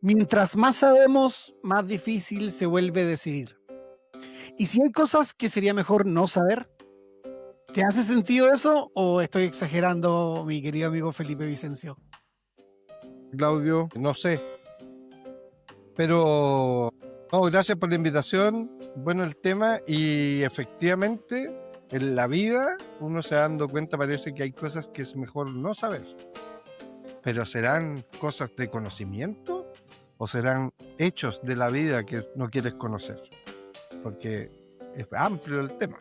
Mientras más sabemos, más difícil se vuelve decidir. ¿Y si hay cosas que sería mejor no saber? ¿Te hace sentido eso o estoy exagerando, mi querido amigo Felipe Vicencio? Claudio, no sé, pero no, gracias por la invitación, bueno el tema y efectivamente en la vida uno se va dando cuenta, parece que hay cosas que es mejor no saber, pero ¿serán cosas de conocimiento o serán hechos de la vida que no quieres conocer? Porque es amplio el tema.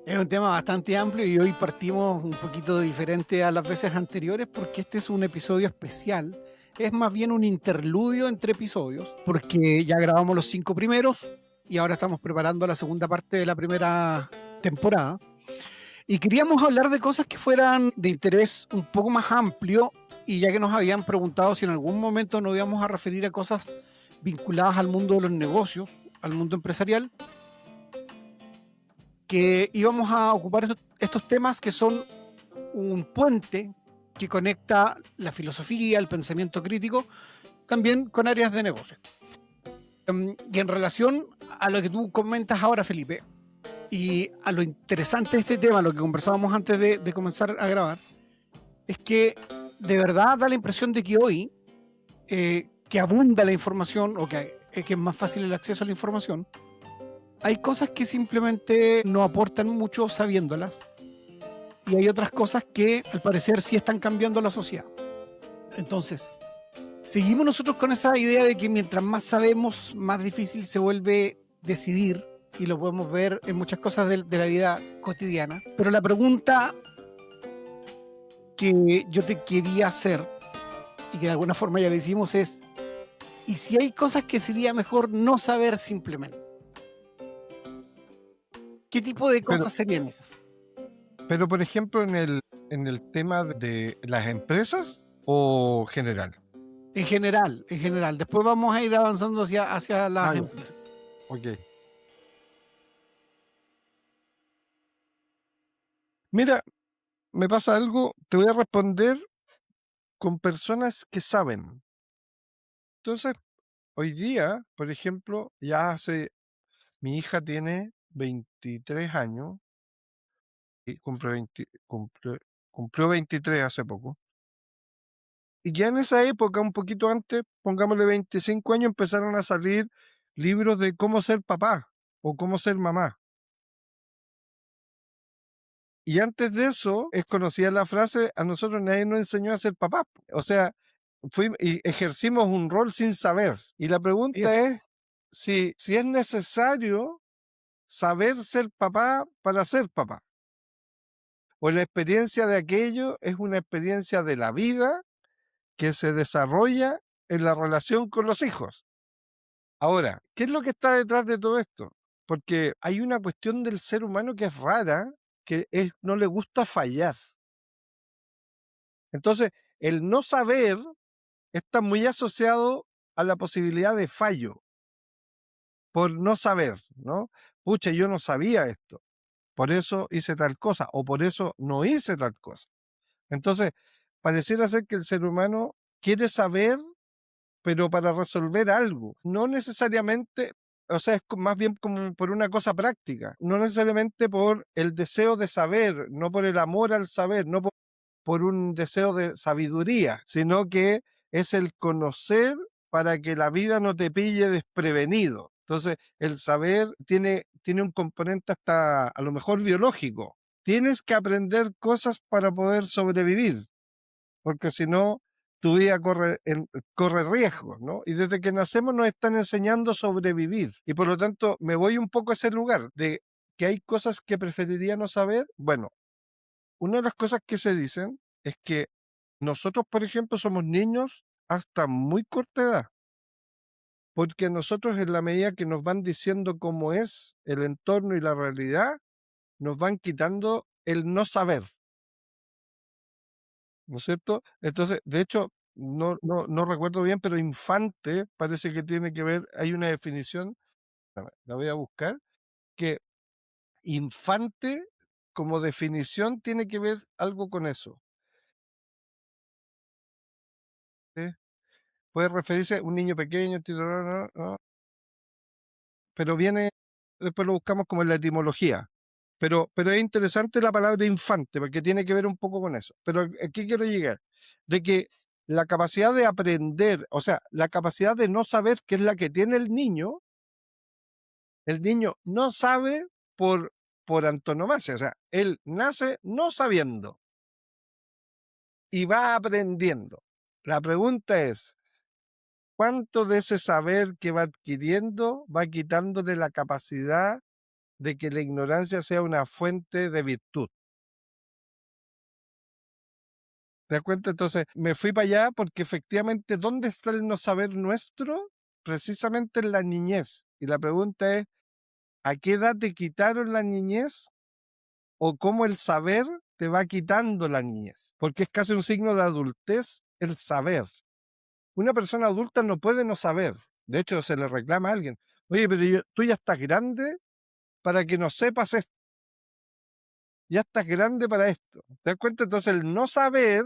Es un tema bastante amplio y hoy partimos un poquito diferente a las veces anteriores porque este es un episodio especial. Es más bien un interludio entre episodios porque ya grabamos los 5 primeros y ahora estamos preparando la segunda parte de la primera temporada. Y queríamos hablar de cosas que fueran de interés un poco más amplio y ya que nos habían preguntado si en algún momento nos íbamos a referir a cosas vinculadas al mundo de los negocios, al mundo empresarial, que íbamos a ocupar estos temas que son un puente que conecta la filosofía, el pensamiento crítico, también con áreas de negocio. Y en relación a lo que tú comentas ahora, Felipe, y a lo interesante de este tema, lo que conversábamos antes de comenzar a grabar, es que de verdad da la impresión de que hoy, que abunda la información o que es más fácil el acceso a la información, hay cosas que simplemente no aportan mucho sabiéndolas y hay otras cosas que al parecer sí están cambiando la sociedad. Entonces, seguimos nosotros con esa idea de que mientras más sabemos, más difícil se vuelve decidir y lo podemos ver en muchas cosas de la vida cotidiana. Pero la pregunta que yo te quería hacer y que de alguna forma ya le hicimos es, ¿y si hay cosas que sería mejor no saber simplemente? ¿Qué tipo de Pero, cosas serían esas? pero por ejemplo, en el tema de las empresas o general. En general, en general. Después vamos a ir avanzando hacia Ah, las ya, empresas. ok. Mira, me pasa algo, te voy a responder con personas que saben. Entonces, hoy día, por ejemplo, mi hija tiene 23 años y cumplió 23 hace poco. Y ya en esa época, un poquito antes, pongámosle 25 años, empezaron a salir libros de cómo ser papá o cómo ser mamá. Y antes de eso, es conocida la frase, a nosotros nadie nos enseñó a ser papá. O sea, y ejercimos un rol sin saber. Y la pregunta es Es, si es necesario saber ser papá para ser papá. O la experiencia de aquello es una experiencia de la vida que se desarrolla en la relación con los hijos. Ahora, ¿qué es lo que está detrás de todo esto? Porque hay una cuestión del ser humano que es rara, que es no le gusta fallar. Entonces, el no saber está muy asociado a la posibilidad de fallo, por no saber, ¿no? Pucha, yo no sabía esto, por eso hice tal cosa, o por eso no hice tal cosa. Entonces, pareciera ser que el ser humano quiere saber, pero para resolver algo, no necesariamente, o sea, más bien como por una cosa práctica, no necesariamente por el deseo de saber, no por el amor al saber, no por un deseo de sabiduría, sino que es el conocer para que la vida no te pille desprevenido. Entonces, el saber tiene un componente hasta a lo mejor biológico. Tienes que aprender cosas para poder sobrevivir, porque si no, tu vida corre riesgos, ¿no? Y desde que nacemos nos están enseñando a sobrevivir. Y por lo tanto, me voy un poco a ese lugar de que hay cosas que preferiría no saber. Bueno, una de las cosas que se dicen es que nosotros, por ejemplo, somos niños hasta muy corta edad, porque nosotros en la medida que nos van diciendo cómo es el entorno y la realidad, nos van quitando el no saber, ¿no es cierto? Entonces, de hecho, no recuerdo bien, pero infante parece que tiene que ver, hay una definición, la voy a buscar, que infante como definición tiene que ver algo con eso. ¿Sí? puede referirse a un niño pequeño, pero viene, después lo buscamos como en la etimología. Pero es interesante la palabra infante, porque tiene que ver un poco con eso. Pero aquí quiero llegar, de que la capacidad de aprender, o sea, la capacidad de no saber, que es la que tiene el niño no sabe por antonomasia, o sea, él nace no sabiendo y va aprendiendo. La pregunta es, ¿cuánto de ese saber que va adquiriendo va quitándole la capacidad de que la ignorancia sea una fuente de virtud? ¿Te das cuenta? Entonces, me fui para allá porque efectivamente, ¿dónde está el no saber nuestro? Precisamente en la niñez. Y la pregunta es, ¿a qué edad te quitaron la niñez? ¿O cómo el saber te va quitando la niñez? Porque es casi un signo de adultez el saber. Una persona adulta no puede no saber. De hecho, se le reclama a alguien, oye, pero tú ya estás grande para que no sepas esto. Ya estás grande para esto. ¿Te das cuenta? Entonces, el no saber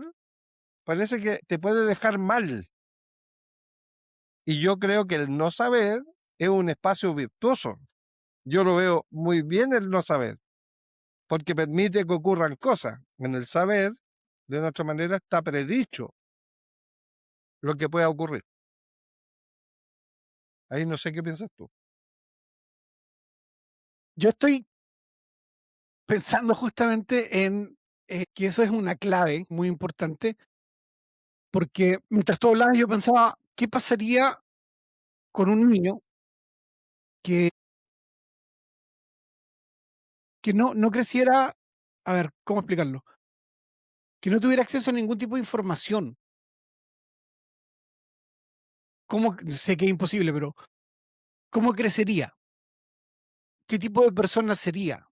parece que te puede dejar mal. Y yo creo que el no saber es un espacio virtuoso. Yo lo veo muy bien el no saber, porque permite que ocurran cosas. En el saber, de una otra manera, está predicho lo que pueda ocurrir. Ahí no sé qué piensas tú. Yo estoy pensando justamente en que eso es una clave muy importante, porque mientras tú hablabas yo pensaba, ¿qué pasaría con un niño que, que no creciera, a ver, ¿cómo explicarlo? Que no tuviera acceso a ningún tipo de información. ¿Cómo? Sé que es imposible, pero ¿cómo crecería? ¿Qué tipo de persona sería?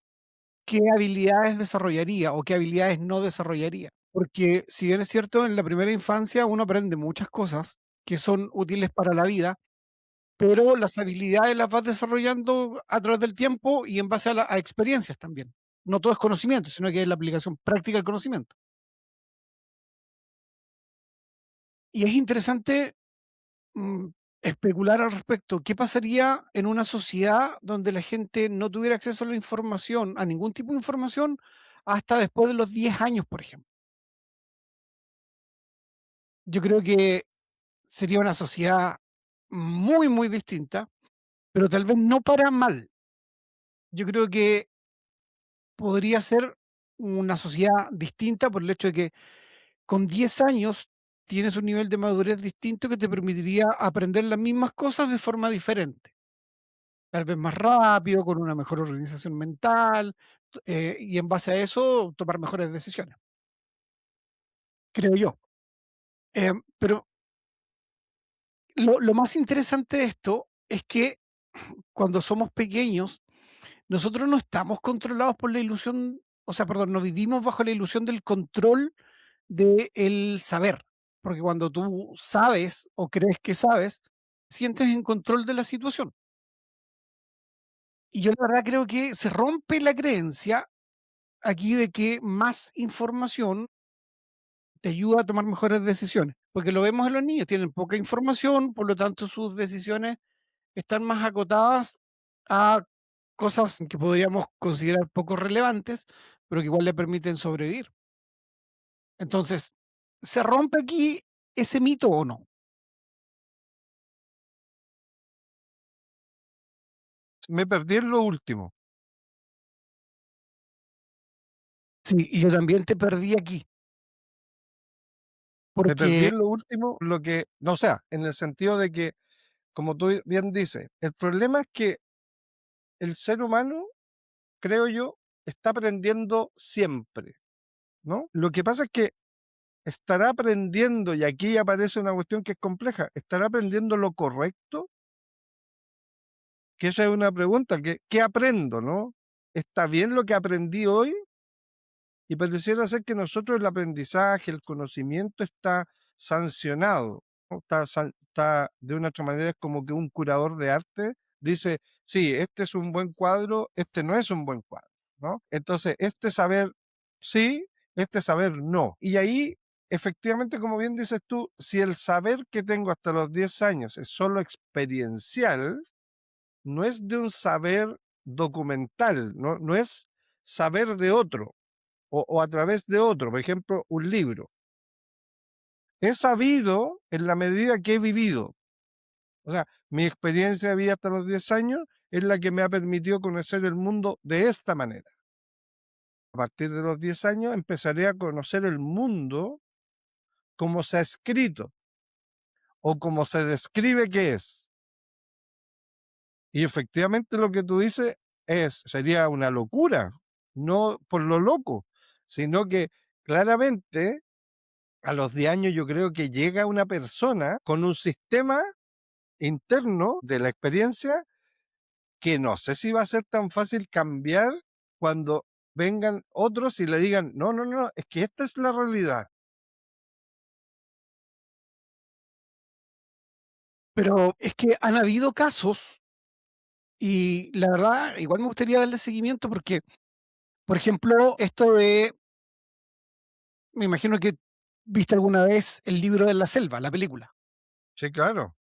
¿Qué habilidades desarrollaría o qué habilidades no desarrollaría? Porque si bien es cierto, en la primera infancia uno aprende muchas cosas que son útiles para la vida, pero las habilidades las vas desarrollando a través del tiempo y en base a experiencias también. No todo es conocimiento, sino que es la aplicación práctica del conocimiento. Y es interesante mm, especular al respecto. ¿Qué pasaría en una sociedad donde la gente no tuviera acceso a la información, a ningún tipo de información, hasta después de los 10 años, por ejemplo? Yo creo que sería una sociedad muy, muy distinta, pero tal vez no para mal. Yo creo que podría ser una sociedad distinta por el hecho de que con 10 años tienes un nivel de madurez distinto que te permitiría aprender las mismas cosas de forma diferente. Tal vez más rápido, con una mejor organización mental, y en base a eso tomar mejores decisiones, creo yo. Pero lo más interesante de esto es que cuando somos pequeños, nosotros no estamos controlados por la ilusión, o sea, perdón, no vivimos bajo la ilusión del control del saber, porque cuando tú sabes o crees que sabes, sientes en control de la situación. Y yo la verdad creo que se rompe la creencia aquí de que más información te ayuda a tomar mejores decisiones, porque lo vemos en los niños, tienen poca información, por lo tanto sus decisiones están más acotadas a cosas que podríamos considerar poco relevantes, pero que igual le permiten sobrevivir. Entonces, ¿se rompe aquí ese mito o no? Me perdí en lo último. Sí, y yo también te perdí aquí, Me perdí porque en lo último, lo que, no, o sea, en el sentido de que, como tú bien dices, el problema es que el ser humano, creo yo, está aprendiendo siempre, ¿no? Lo que pasa es que estará aprendiendo, y aquí aparece una cuestión que es compleja, ¿estará aprendiendo lo correcto? Que esa es una pregunta, ¿qué aprendo, no? ¿Está bien lo que aprendí hoy? Y pareciera ser que nosotros el aprendizaje, el conocimiento está sancionado, ¿no? Está de una otra manera, es como que un curador de arte dice, sí, este es un buen cuadro, este no es un buen cuadro, ¿no? Entonces, este saber sí, este saber no. Y ahí efectivamente, como bien dices tú, si el saber que tengo hasta los 10 años es solo experiencial, no es de un saber documental, no es saber de otro o a través de otro, por ejemplo, un libro. He sabido en la medida que he vivido. O sea, mi experiencia de vida hasta los 10 años es la que me ha permitido conocer el mundo de esta manera. A partir de los 10 años empezaré a conocer el mundo como se ha escrito o como se describe que es. Y efectivamente lo que tú dices sería una locura, no por lo loco, sino que claramente a los 10 años yo creo que llega una persona con un sistema interno de la experiencia que no sé si va a ser tan fácil cambiar cuando vengan otros y le digan, no, no, no, es que esta es la realidad. Pero es que han habido casos y la verdad, igual me gustaría darle seguimiento porque, por ejemplo, esto de, me imagino que viste alguna vez El libro de la selva, la película. Sí, claro,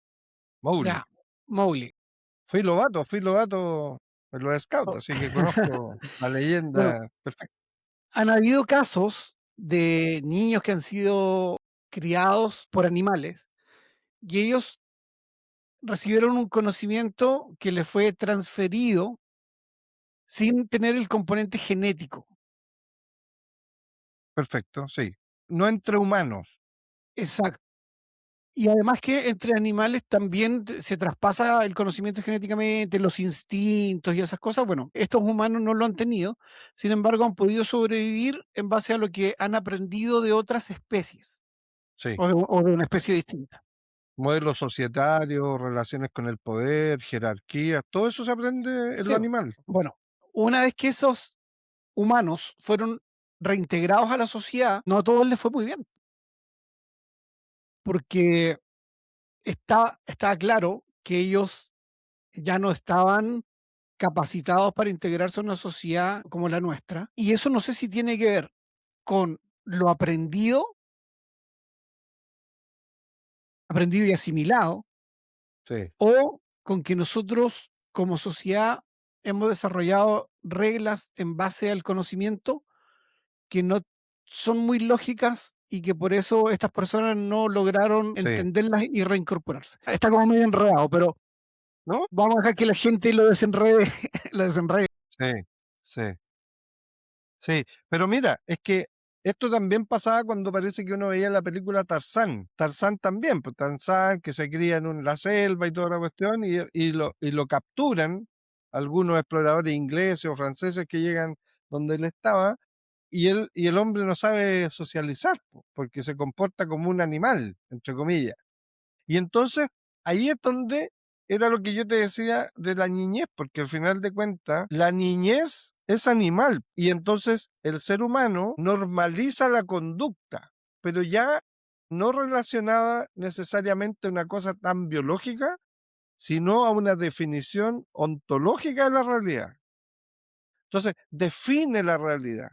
Mowgli. Ya, Mowgli. Fui lobato en los scouts, Oh, así que conozco la bueno, leyenda perfecta. han habido casos de niños que han sido criados por animales y ellos recibieron un conocimiento que les fue transferido sin tener el componente genético. Perfecto, sí. No entre humanos. Exacto. Y además que entre animales también se traspasa el conocimiento genéticamente, los instintos y esas cosas. Bueno, estos humanos no lo han tenido, sin embargo han podido sobrevivir en base a lo que han aprendido de otras especies Sí. o de una especie distinta. Modelos societarios, relaciones con el poder, jerarquías, todo eso se aprende en lo Sí, animal. bueno, una vez que esos humanos fueron reintegrados a la sociedad, no a todos les fue muy bien, porque estaba claro que ellos ya no estaban capacitados para integrarse a una sociedad como la nuestra. Y eso no sé si tiene que ver con lo aprendido y asimilado, Sí, o con que nosotros como sociedad hemos desarrollado reglas en base al conocimiento que no son muy lógicas y que por eso estas personas no lograron sí. entenderlas y reincorporarse. Está como medio enredado, pero ¿No? vamos a dejar que la gente lo desenrede, lo desenrede. Sí, sí. Sí, pero mira, es que esto también pasaba cuando parece que uno veía la película Tarzán. Tarzán también, pues Tarzán que se cría en la selva y toda la cuestión y lo capturan algunos exploradores ingleses o franceses que llegan donde él estaba y el hombre no sabe socializar, po, porque se comporta como un animal, entre comillas. Y entonces, ahí es donde era lo que yo te decía de la niñez, porque al final de cuentas, la niñez es animal y entonces el ser humano normaliza la conducta, pero ya no relacionada necesariamente a una cosa tan biológica, sino a una definición ontológica de la realidad. Entonces, define la realidad.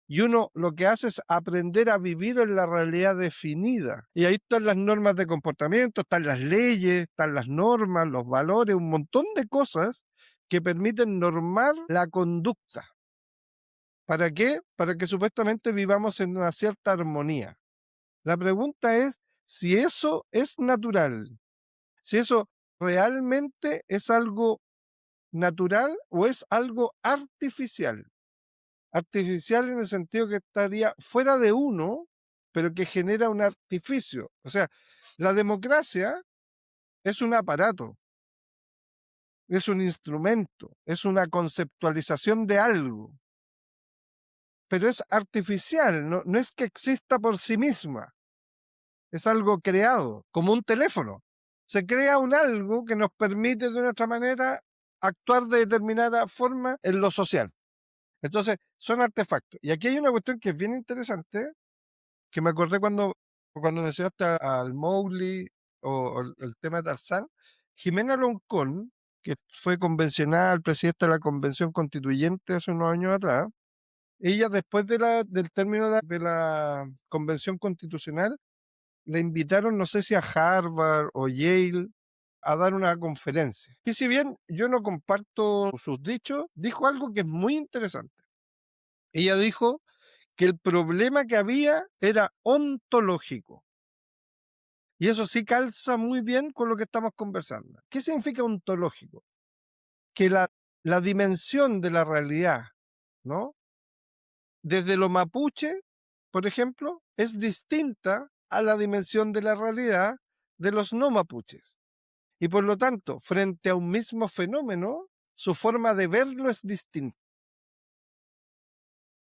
Y uno lo que hace es aprender a vivir en la realidad definida. Y ahí están las normas de comportamiento, están las leyes, están las normas, los valores, un montón de cosas que permiten normar la conducta. ¿Para qué? Para que supuestamente vivamos en una cierta armonía. La pregunta es si eso es natural, si eso realmente es algo natural o es algo artificial. Artificial en el sentido que estaría fuera de uno, pero que genera un artificio. O sea, la democracia es un aparato, es un instrumento, es una conceptualización de algo, pero es artificial, no es que exista por sí misma, es algo creado, como un teléfono. Se crea un algo que nos permite de una otra manera actuar de determinada forma en lo social. Entonces, son artefactos. Y aquí hay una cuestión que es bien interesante, que me acordé cuando mencionaste al Mowgli o el tema de Tarzán. Jimena Loncón, que fue convencional, presidenta de la Convención Constituyente hace unos años atrás, ella después del término de la Convención Constitucional, le invitaron, no sé si a Harvard o Yale, a dar una conferencia. Y si bien yo no comparto sus dichos, dijo algo que es muy interesante. Ella dijo que el problema que había era ontológico. Y eso sí calza muy bien con lo que estamos conversando. ¿Qué significa ontológico? Que la dimensión de la realidad, ¿no? Desde lo mapuche, por ejemplo, es distinta a la dimensión de la realidad de los no mapuches. Y por lo tanto, frente a un mismo fenómeno, su forma de verlo es distinta.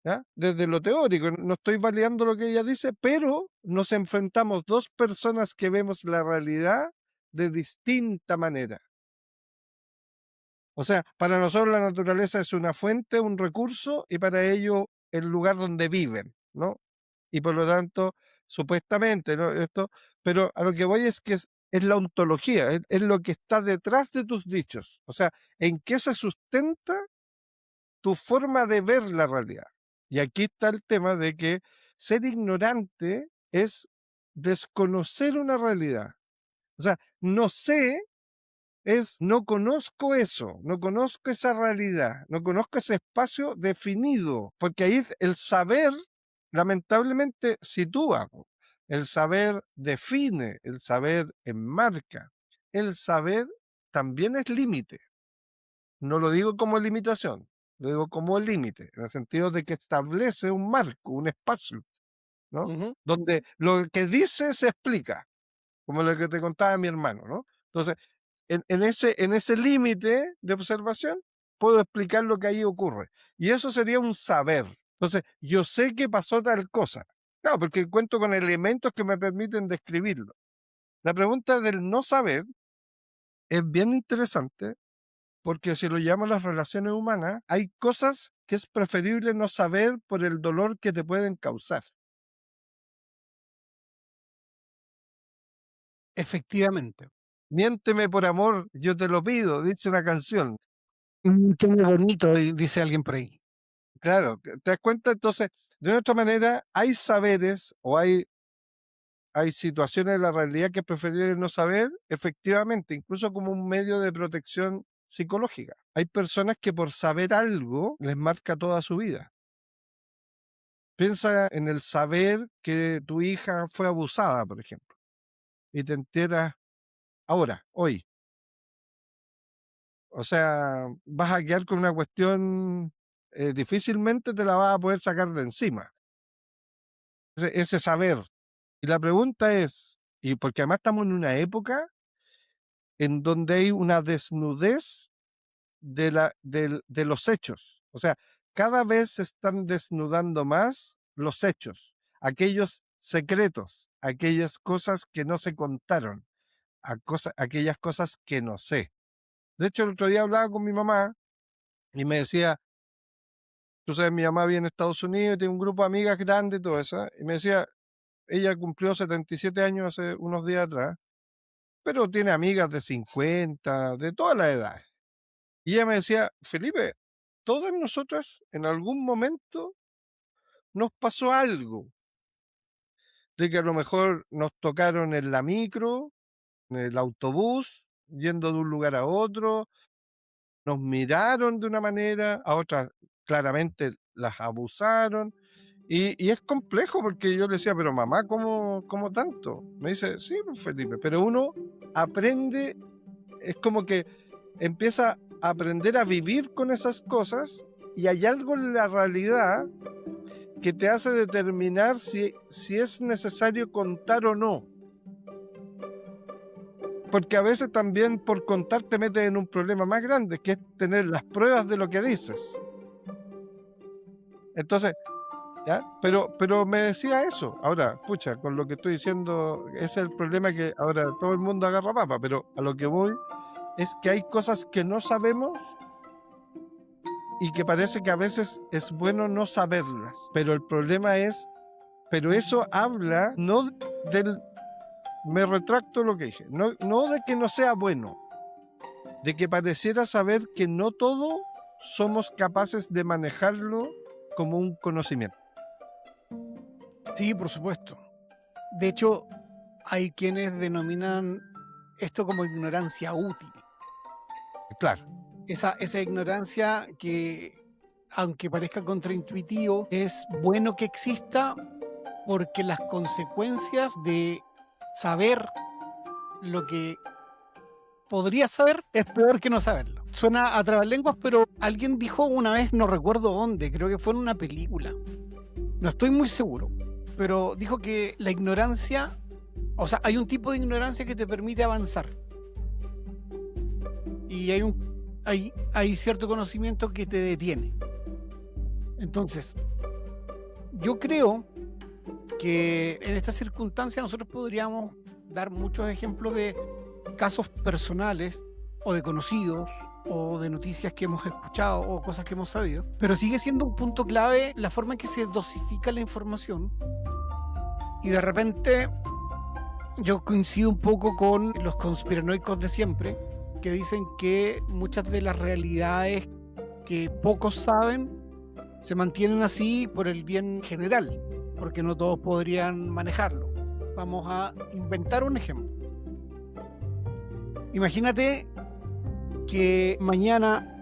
¿Ya? Desde lo teórico, no estoy validando lo que ella dice, pero nos enfrentamos dos personas que vemos la realidad de distinta manera. O sea, para nosotros la naturaleza es una fuente, un recurso, y para ellos el lugar donde viven, ¿no? Y por lo tanto, supuestamente, ¿no? Esto, pero a lo que voy es que es la ontología, es lo que está detrás de tus dichos. O sea, en qué se sustenta tu forma de ver la realidad. Y aquí está el tema de que ser ignorante es desconocer una realidad. O sea, no sé es no conozco eso, no conozco esa realidad, no conozco ese espacio definido, porque ahí el saber lamentablemente sitúa, el saber define, el saber enmarca, el saber también es límite. No lo digo como limitación, lo digo como límite, en el sentido de que establece un marco, un espacio, ¿no? Donde lo que dice se explica, como lo que te contaba mi hermano, ¿no? Entonces, en ese límite de observación, puedo explicar lo que ahí ocurre. Y eso sería un saber. Entonces, yo sé que pasó tal cosa. Claro, porque cuento con elementos que me permiten describirlo. La pregunta del no saber es bien interesante porque si lo llaman las relaciones humanas, hay cosas que es preferible no saber por el dolor que te pueden causar. Efectivamente. Miénteme por amor, yo te lo pido, dice una canción. Qué bonito, dice alguien por ahí. Claro, ¿te das cuenta? Entonces, de otra manera, hay saberes o hay situaciones de la realidad que es preferible no saber, efectivamente, incluso como un medio de protección psicológica. Hay personas que por saber algo les marca toda su vida. Piensa en el saber que tu hija fue abusada, por ejemplo, y te enteras ahora, hoy. O sea, vas a quedar con una cuestión, difícilmente te la vas a poder sacar de encima. Ese saber. Y la pregunta es, y porque además estamos en una época en donde hay una desnudez de los hechos. O sea, cada vez se están desnudando más los hechos, aquellos secretos, aquellas cosas que no se contaron, aquellas cosas que no sé. De hecho, el otro día hablaba con mi mamá y me decía, tú sabes, mi mamá vive en Estados Unidos, tiene un grupo de amigas grande y todo eso, y me decía, ella cumplió 77 años hace unos días atrás, pero tiene amigas de 50, de todas las edades. Y ella me decía, Felipe, todas nosotras en algún momento nos pasó algo, de que a lo mejor nos tocaron en la micro, en el autobús, yendo de un lugar a otro, nos miraron de una manera, a otras claramente las abusaron. Y es complejo porque yo le decía, pero mamá, ¿cómo tanto? Me dice, sí, pues, Felipe, pero uno aprende, es como que empieza a aprender a vivir con esas cosas y hay algo en la realidad que te hace determinar si es necesario contar o no. Porque a veces también por contar te metes en un problema más grande, que es tener las pruebas de lo que dices. Entonces, ¿ya? Pero me decía eso. Ahora, pucha, con lo que estoy diciendo, ese es el problema, que ahora todo el mundo agarra papa, pero a lo que voy es que hay cosas que no sabemos y que parece que a veces es bueno no saberlas. Pero el problema es, pero eso habla no del, me retracto lo que dije, no de que no sea bueno, de que pareciera saber que no todo somos capaces de manejarlo como un conocimiento. Sí, por supuesto. De hecho, hay quienes denominan esto como ignorancia útil. Claro. Esa ignorancia que, aunque parezca contraintuitivo, es bueno que exista porque las consecuencias de saber lo que podría saber es peor que no saberlo. Suena a trabalenguas, pero alguien dijo una vez, no recuerdo dónde, creo que fue en una película, no estoy muy seguro, pero dijo que la ignorancia, o sea, hay un tipo de ignorancia que te permite avanzar y hay cierto conocimiento que te detiene. Entonces, yo creo que en esta circunstancia nosotros podríamos dar muchos ejemplos de casos personales o de conocidos o de noticias que hemos escuchado o cosas que hemos sabido, pero sigue siendo un punto clave la forma en que se dosifica la información y de repente yo coincido un poco con los conspiranoicos de siempre que dicen que muchas de las realidades que pocos saben se mantienen así por el bien general, porque no todos podrían manejarlo. Vamos a inventar un ejemplo. Imagínate que mañana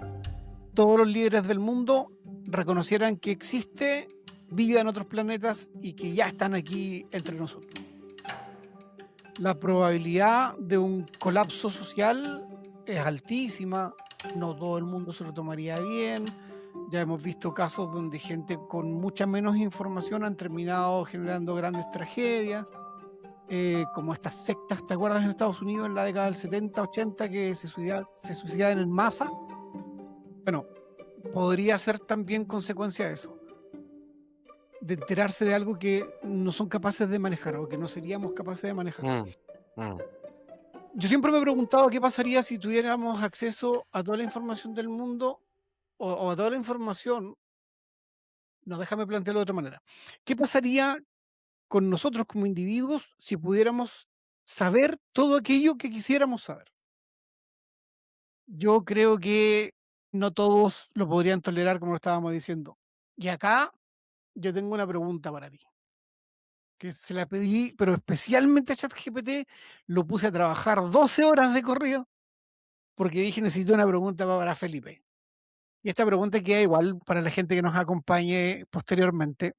todos los líderes del mundo reconocieran que existe vida en otros planetas y que ya están aquí entre nosotros. La probabilidad de un colapso social es altísima, no todo el mundo se lo tomaría bien. Ya hemos visto casos donde gente con mucha menos información han terminado generando grandes tragedias, como estas sectas, ¿te acuerdas en Estados Unidos en la década del 70, 80 que se suicidaban en masa? Bueno, podría ser también consecuencia de eso, de enterarse de algo que no son capaces de manejar o que no seríamos capaces de manejar. Mm. Yo siempre me he preguntado qué pasaría si tuviéramos acceso a toda la información del mundo o a toda la información. No, déjame plantearlo de otra manera. ¿Qué pasaría con nosotros como individuos si pudiéramos saber todo aquello que quisiéramos saber? Yo creo que no todos lo podrían tolerar, como lo estábamos diciendo. Y acá yo tengo una pregunta para ti, que se la pedí, pero especialmente a ChatGPT, lo puse a trabajar 12 horas de corrido, porque dije, necesito una pregunta para Felipe. Y esta pregunta queda igual para la gente que nos acompañe posteriormente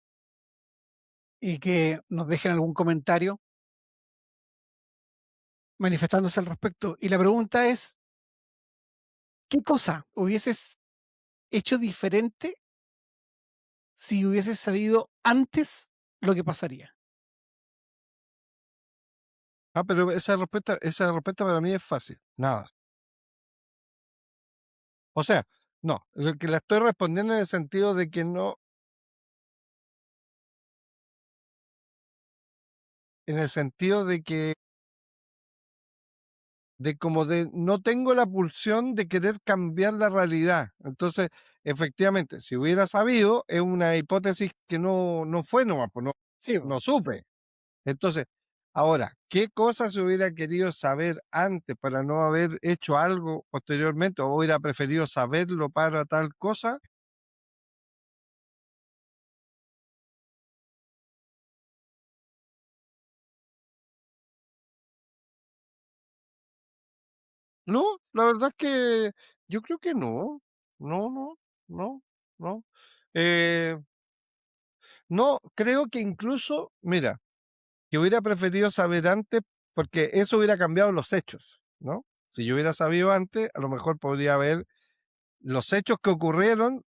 y que nos dejen algún comentario manifestándose al respecto. Y la pregunta es, ¿qué cosa hubieses hecho diferente si hubieses sabido antes lo que pasaría? Pero esa respuesta para mí es fácil. Nada. O sea, no, lo que la estoy respondiendo en el sentido de que no, en el sentido de que, de como de no tengo la pulsión de querer cambiar la realidad. Entonces, efectivamente, si hubiera sabido, es una hipótesis que no fue nomás, pues Sí, no supe. Entonces, ahora, ¿qué cosas hubiera querido saber antes para no haber hecho algo posteriormente o hubiera preferido saberlo para tal cosa? No, la verdad es que yo creo que no. No, no, no, no. Eh, no, creo que incluso, mira, que hubiera preferido saber antes porque eso hubiera cambiado los hechos, ¿no? Si yo hubiera sabido antes, a lo mejor podría haber los hechos que ocurrieron,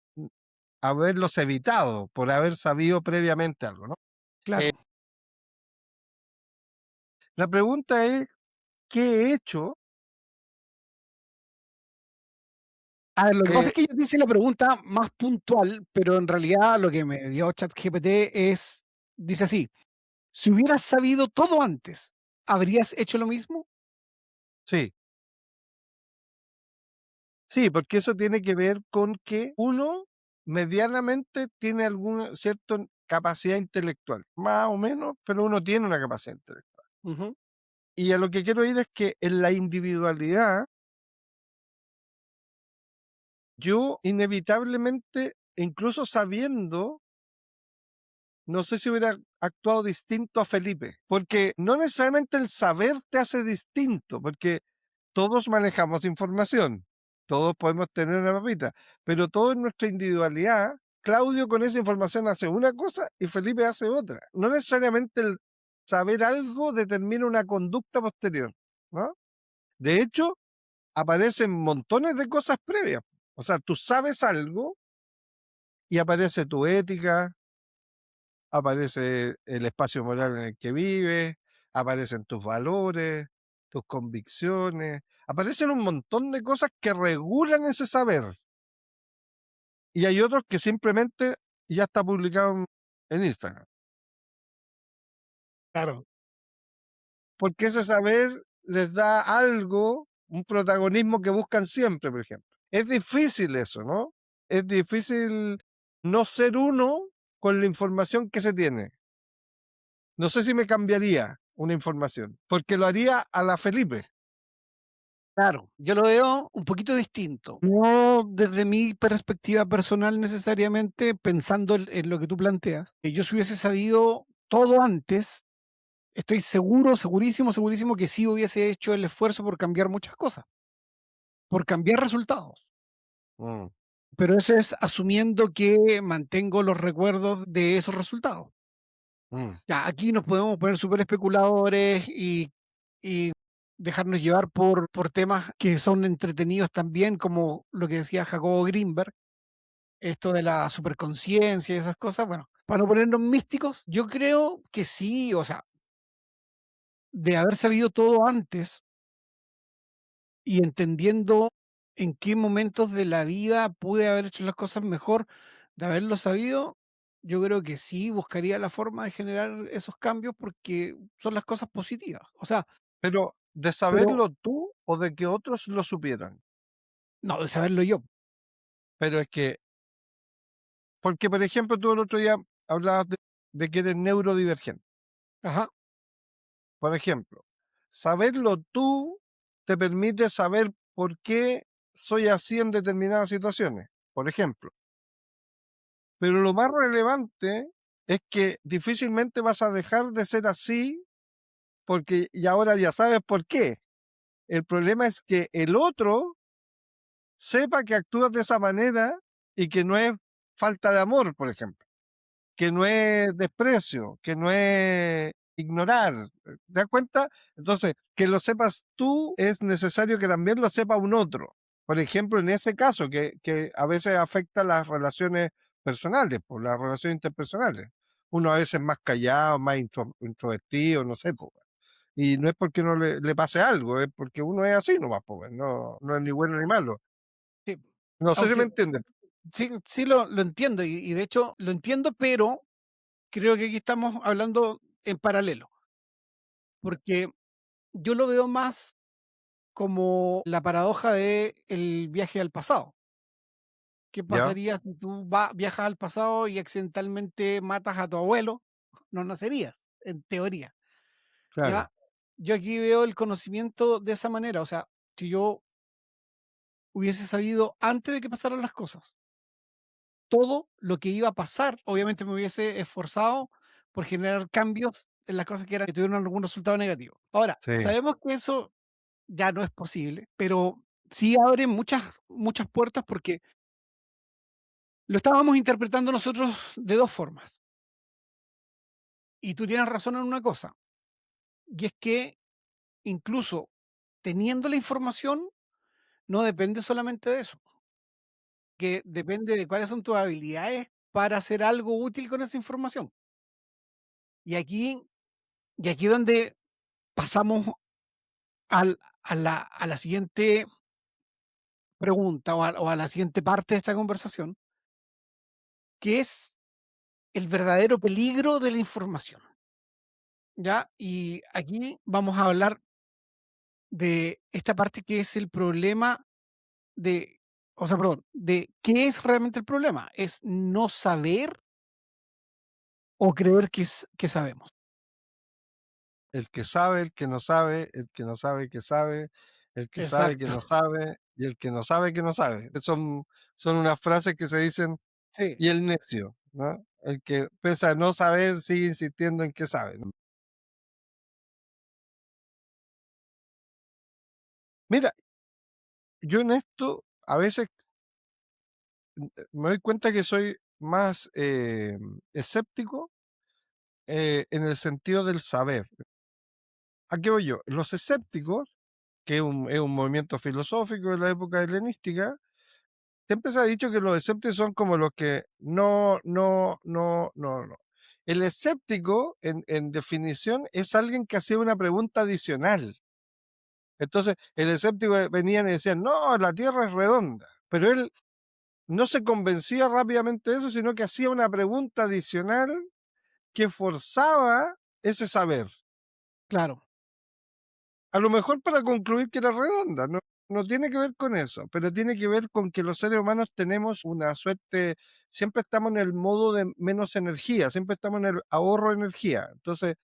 haberlos evitado por haber sabido previamente algo, ¿no? claro. La pregunta es, ¿qué he hecho? A ver, lo que pasa Eh, es que yo te hice la pregunta más puntual, pero en realidad lo que me dio ChatGPT es, dice así, si hubieras sabido todo antes, ¿habrías hecho lo mismo? sí, sí, porque eso tiene que ver con que uno medianamente tiene alguna cierta capacidad intelectual, más o menos, pero uno tiene una capacidad intelectual. Ujú. Y a lo que quiero ir es que en la individualidad yo inevitablemente incluso sabiendo, no sé si hubiera actuado distinto a Felipe, porque no necesariamente el saber te hace distinto, porque todos manejamos información, todos podemos tener una papita, pero todo en nuestra individualidad. Claudio con esa información hace una cosa y Felipe hace otra. No necesariamente el saber algo determina una conducta posterior, ¿no? De hecho, aparecen montones de cosas previas. O sea, tú sabes algo y aparece tu ética, aparece el espacio moral en el que vives, aparecen tus valores, tus convicciones, aparecen un montón de cosas que regulan ese saber. Y hay otros que simplemente ya está publicado en Instagram. Claro, Porque ese saber les da algo, un protagonismo que buscan siempre, por ejemplo. Es difícil eso, ¿no? Es difícil no ser uno con la información que se tiene. No sé si me cambiaría una información, porque lo haría a la Felipe. claro. Yo lo veo un poquito distinto. No desde mi perspectiva personal necesariamente, pensando en lo que tú planteas. Que yo si hubiese sabido todo antes, estoy seguro, segurísimo, segurísimo que sí hubiese hecho el esfuerzo por cambiar muchas cosas, por cambiar resultados. Mm, Pero eso es asumiendo que mantengo los recuerdos de esos resultados. mm. Ya, aquí nos podemos poner súper especuladores y dejarnos llevar por temas que son entretenidos también, como lo que decía Jacobo Greenberg, esto de la superconciencia y esas cosas. Bueno, para no ponernos místicos, yo creo que sí, o sea, de haber sabido todo antes y entendiendo en qué momentos de la vida pude haber hecho las cosas mejor, de haberlo sabido, yo creo que sí buscaría la forma de generar esos cambios porque son las cosas positivas. O sea, Pero de pero saberlo tú o de que otros lo supieran. no, de saberlo yo. Pero es que, porque por ejemplo, tú el otro día hablabas de que eres neurodivergente. Ajá, Por ejemplo, saberlo tú te permite saber por qué soy así en determinadas situaciones, por ejemplo. Pero lo más relevante es que difícilmente vas a dejar de ser así porque y ahora ya sabes por qué. El problema es que el otro sepa que actúas de esa manera y que no es falta de amor, por ejemplo, que no es desprecio, que no es ignorar. ¿Te das cuenta? Entonces, que lo sepas tú es necesario que también lo sepa un otro. Por ejemplo, en ese caso, que a veces afecta las relaciones personales, por las relaciones interpersonales. Uno a veces es más callado, más introvertido, no sé, po. Y no es porque no le pase algo, es porque uno es así nomás, po, no, no es ni bueno ni malo. sí. No sé si me Aunque entienden. sí, sí lo entiendo y de hecho lo entiendo, pero creo que aquí estamos hablando en paralelo, porque yo lo veo más como la paradoja de el viaje al pasado. ¿Qué ¿Ya? pasaría si tú viajas al pasado y accidentalmente matas a tu abuelo? No nacerías, en teoría, Claro. ¿ya? Yo aquí veo el conocimiento de esa manera, o sea, si yo hubiese sabido antes de que pasaran las cosas todo lo que iba a pasar, obviamente me hubiese esforzado por generar cambios en las cosas que tuvieron algún resultado negativo. Ahora, Sí. sabemos que eso ya no es posible, pero sí abre muchas puertas porque lo estábamos interpretando nosotros de 2 formas. Y tú tienes razón en una cosa, y es que incluso teniendo la información, no depende solamente de eso, que depende de cuáles son tus habilidades para hacer algo útil con esa información. Y aquí y aquí donde pasamos a la siguiente pregunta o a la siguiente parte de esta conversación, que es el verdadero peligro de la información, ¿ya? Y aquí vamos a hablar de esta parte que es el problema de, o sea, perdón, de qué es realmente el problema. ¿Es no saber o creer que sabemos? El que sabe, el que no sabe, el que no sabe que sabe, el que sabe que Exacto. no sabe y el que no sabe que no sabe. Son unas frases que se dicen Sí, y el necio, ¿no? El que pese a no saber sigue insistiendo en que sabe, ¿no? Mira, yo en esto a veces me doy cuenta que soy más escéptico en el sentido del saber. ¿A qué voy yo? Los escépticos, que es un movimiento filosófico de la época helenística, siempre se ha dicho que los escépticos son como los que no. El escéptico, en definición, es alguien que hacía una pregunta adicional. Entonces, el escéptico venía y decía, no, la Tierra es redonda. Pero él no se convencía rápidamente de eso, sino que hacía una pregunta adicional que forzaba ese saber. claro, A lo mejor para concluir que era redonda, no tiene que ver con eso, pero tiene que ver con que los seres humanos tenemos una suerte, siempre estamos en el modo de menos energía, siempre estamos en el ahorro de energía. Entonces,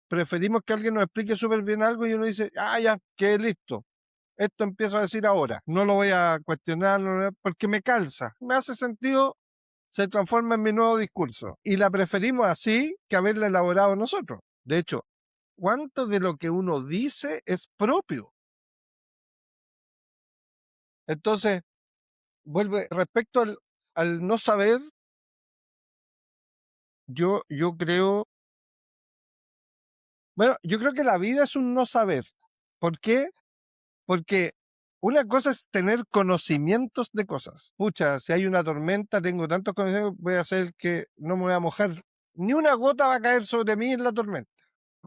preferimos que alguien nos explique súper bien algo y uno dice, ah, ya, quedé listo. Esto empiezo a decir ahora, no lo voy a cuestionar, porque me calza, me hace sentido, se transforma en mi nuevo discurso. Y la preferimos así que haberla elaborado nosotros. De hecho, ¿cuánto de lo que uno dice es propio? Entonces, vuelve, respecto al no saber, yo creo, bueno, yo creo que la vida es un no saber. ¿Por qué? Porque una cosa es tener conocimientos de cosas. Pucha, si hay una tormenta, tengo tantos conocimientos, voy a hacer que no me voy a mojar. Ni una gota va a caer sobre mí en la tormenta.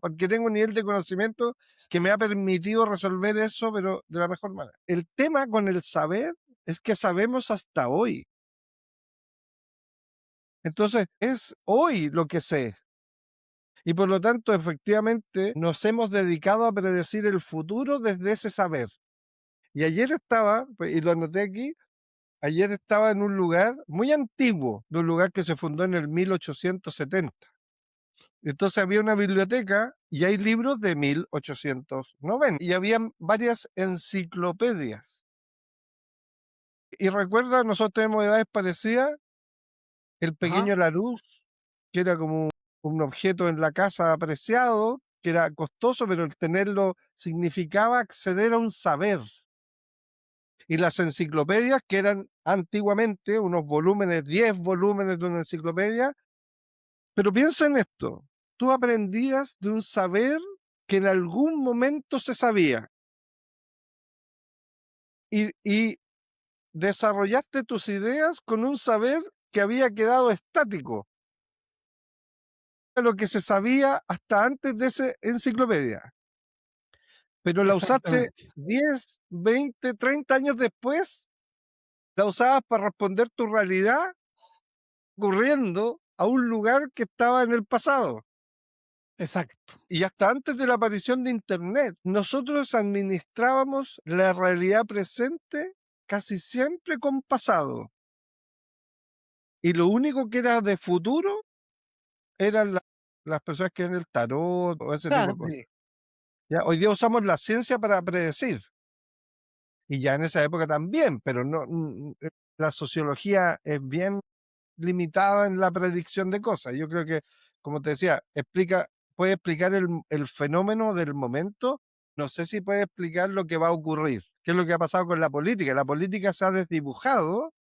Porque tengo un nivel de conocimiento que me ha permitido resolver eso, pero de la mejor manera. El tema con el saber es que sabemos hasta hoy. Entonces, es hoy lo que sé. Y por lo tanto, efectivamente, nos hemos dedicado a predecir el futuro desde ese saber. Y ayer estaba, pues, y lo anoté aquí, ayer estaba en un lugar muy antiguo, de un lugar que se fundó en el 1870. Entonces había una biblioteca y hay libros de 1890 y había varias enciclopedias. Y recuerda, nosotros tenemos edades parecidas, el ajá, pequeño Larousse, que era como un objeto en la casa apreciado, que era costoso, pero el tenerlo significaba acceder a un saber. Y las enciclopedias, que eran antiguamente unos volúmenes, 10 volúmenes de una enciclopedia, pero piensa en esto, tú aprendías de un saber que en algún momento se sabía y desarrollaste tus ideas con un saber que había quedado estático, lo que se sabía hasta antes de esa enciclopedia, pero la usaste exactamente, 10, 20, 30 años después, la usabas para responder tu realidad corriendo a un lugar que estaba en el pasado. exacto, Y hasta antes de la aparición de Internet, nosotros administrábamos la realidad presente casi siempre con pasado. Y lo único que era de futuro eran las personas que ven el tarot o ese tipo de cosas. sí, ¿Ya? Hoy día usamos la ciencia para predecir. Y ya en esa época también, pero la sociología es bien limitada en la predicción de cosas. Yo creo que, como te decía, puede explicar el fenómeno del momento. No sé si puede explicar lo que va a ocurrir. ¿Qué es lo que ha pasado con la política? La política se ha desdibujado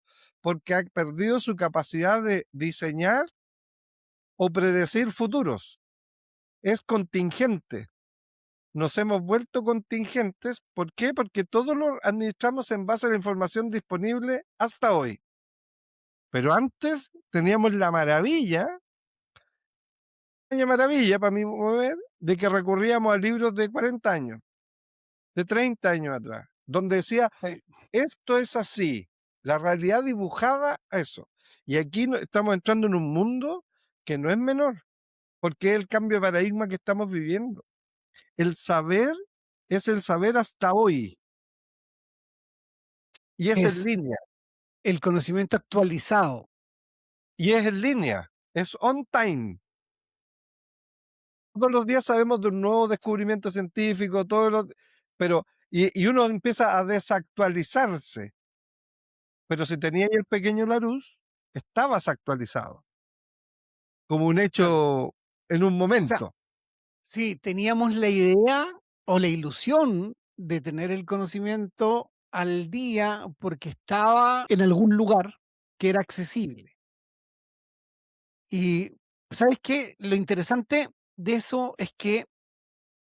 porque ha perdido su capacidad de diseñar o predecir futuros. Es contingente. Nos hemos vuelto contingentes. ¿Por qué? Porque todo lo administramos en base a la información disponible hasta hoy. Pero antes teníamos la maravilla para mí mover, de que recurríamos a libros de 40 años, de 30 años atrás, donde decía, sí, esto es así, la realidad dibujada a eso. Y aquí estamos entrando en un mundo que no es menor, porque es el cambio de paradigma que estamos viviendo. El saber es el saber hasta hoy, y es en es línea, el conocimiento actualizado. es on time. Todos los días sabemos de un nuevo descubrimiento científico, pero y uno empieza a desactualizarse. Pero si tenía ahí el pequeño Larousse, estabas actualizado, como un Claro. hecho en un O sea, momento. sí, teníamos la idea o la ilusión de tener el conocimiento al día porque estaba en algún lugar que era accesible. Y, ¿sabes qué? Lo interesante de eso es que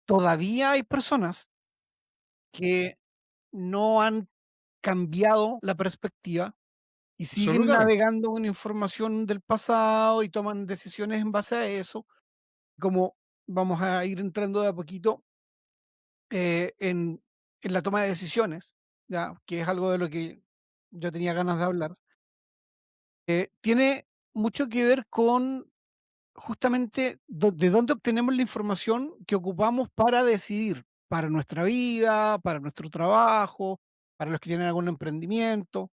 todavía hay personas que no han cambiado la perspectiva y siguen Absolutamente. navegando con información del pasado y toman decisiones en base a eso, como vamos a ir entrando de a poquito en la toma de decisiones, ya, que es algo de lo que yo tenía ganas de hablar. Tiene mucho que ver con justamente de dónde obtenemos la información que ocupamos para decidir, para nuestra vida, para nuestro trabajo, para los que tienen algún emprendimiento.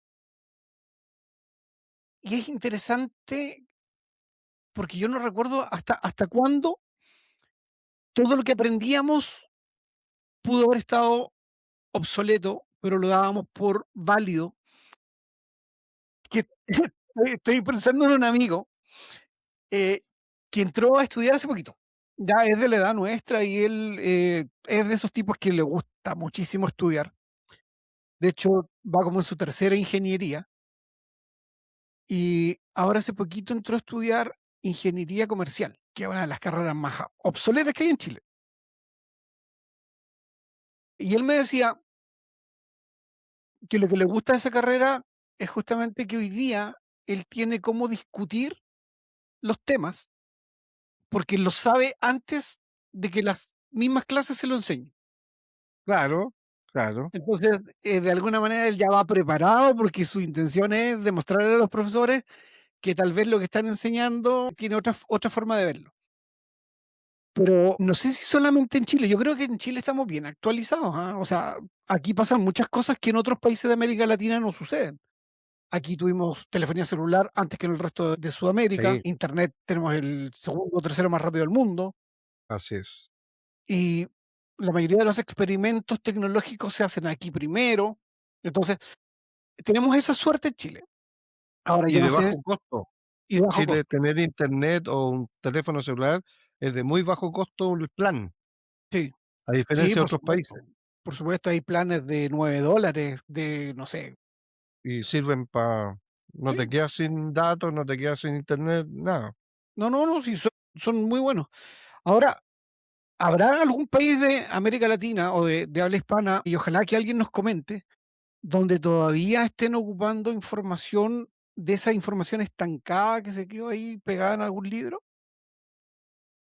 Y es interesante porque yo no recuerdo hasta cuándo todo lo que aprendíamos pudo haber estado obsoleto, pero lo dábamos por válido. Que estoy pensando en un amigo eh, que entró a estudiar hace poquito. Ya es de la edad nuestra y él es de esos tipos que le gusta muchísimo estudiar. De hecho, va como en su tercera ingeniería y ahora hace poquito entró a estudiar ingeniería comercial, que es una de las carreras más obsoletas que hay en Chile. Y él me decía que lo que le gusta de esa carrera es justamente que hoy día él tiene cómo discutir los temas porque lo sabe antes de que las mismas clases se lo enseñen. Claro, claro. Entonces, de alguna manera él ya va preparado porque su intención es demostrarle a los profesores que tal vez lo que están enseñando tiene otra forma de verlo. Pero no sé si solamente en Chile, yo creo que en Chile estamos bien actualizados, ¿ah? O sea, aquí pasan muchas cosas que en otros países de América Latina no suceden. Aquí tuvimos telefonía celular antes que en el resto de Sudamérica, Sí, internet tenemos el segundo o tercero más rápido del mundo, así es. y la mayoría de los experimentos tecnológicos se hacen aquí primero. Entonces, tenemos esa suerte en Chile. Ahora, Y yo no de sé, bajo costo. y de bajo Chile, costo. tener internet o un teléfono celular es de muy bajo costo el plan, Sí, a sí, diferencia de por otros países. supuesto. Por supuesto, hay planes de $9, de, no sé. Y sirven para... No te Sí, quedas sin datos, no te quedas sin internet, nada. no, no, no, sí, son muy buenos. Ahora, ¿habrá algún país de América Latina o de habla hispana, y ojalá que alguien nos comente, donde todavía estén ocupando información de esa información estancada que se quedó ahí pegada en algún libro?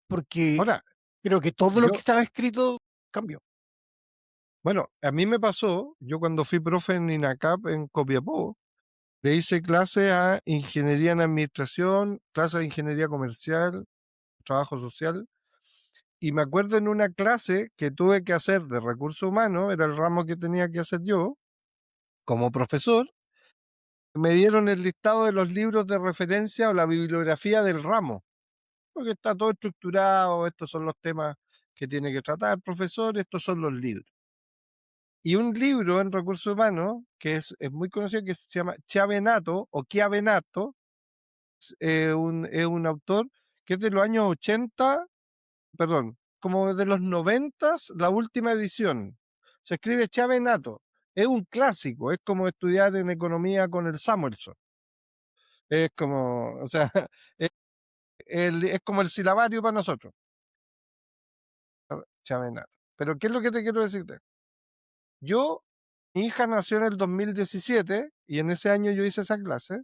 Porque Ahora, creo que todo lo que yo, estaba escrito cambió. bueno, a mí me pasó, yo cuando fui profe en INACAP en Copiapó, le hice clase a ingeniería en administración, clase de ingeniería comercial, trabajo social, y me acuerdo en una clase que tuve que hacer de recursos humanos, era el ramo que tenía que hacer yo como profesor, me dieron el listado de los libros de referencia o la bibliografía del ramo, porque está todo estructurado, estos son los temas que tiene que tratar el profesor, estos son los libros. Y un libro en recursos humanos, que es muy conocido, que se llama Chiavenato o Chiavenato, es un autor que es de los años 80, perdón, como de los 90, la última edición. Se escribe Chiavenato. Es un clásico, es como estudiar en economía con el Samuelson. Es como, o sea, es, es como el silabario para nosotros, Chavenato. Pero ¿qué es lo que te quiero decirte? Yo, mi hija nació en el 2017 y en ese año yo hice esa clase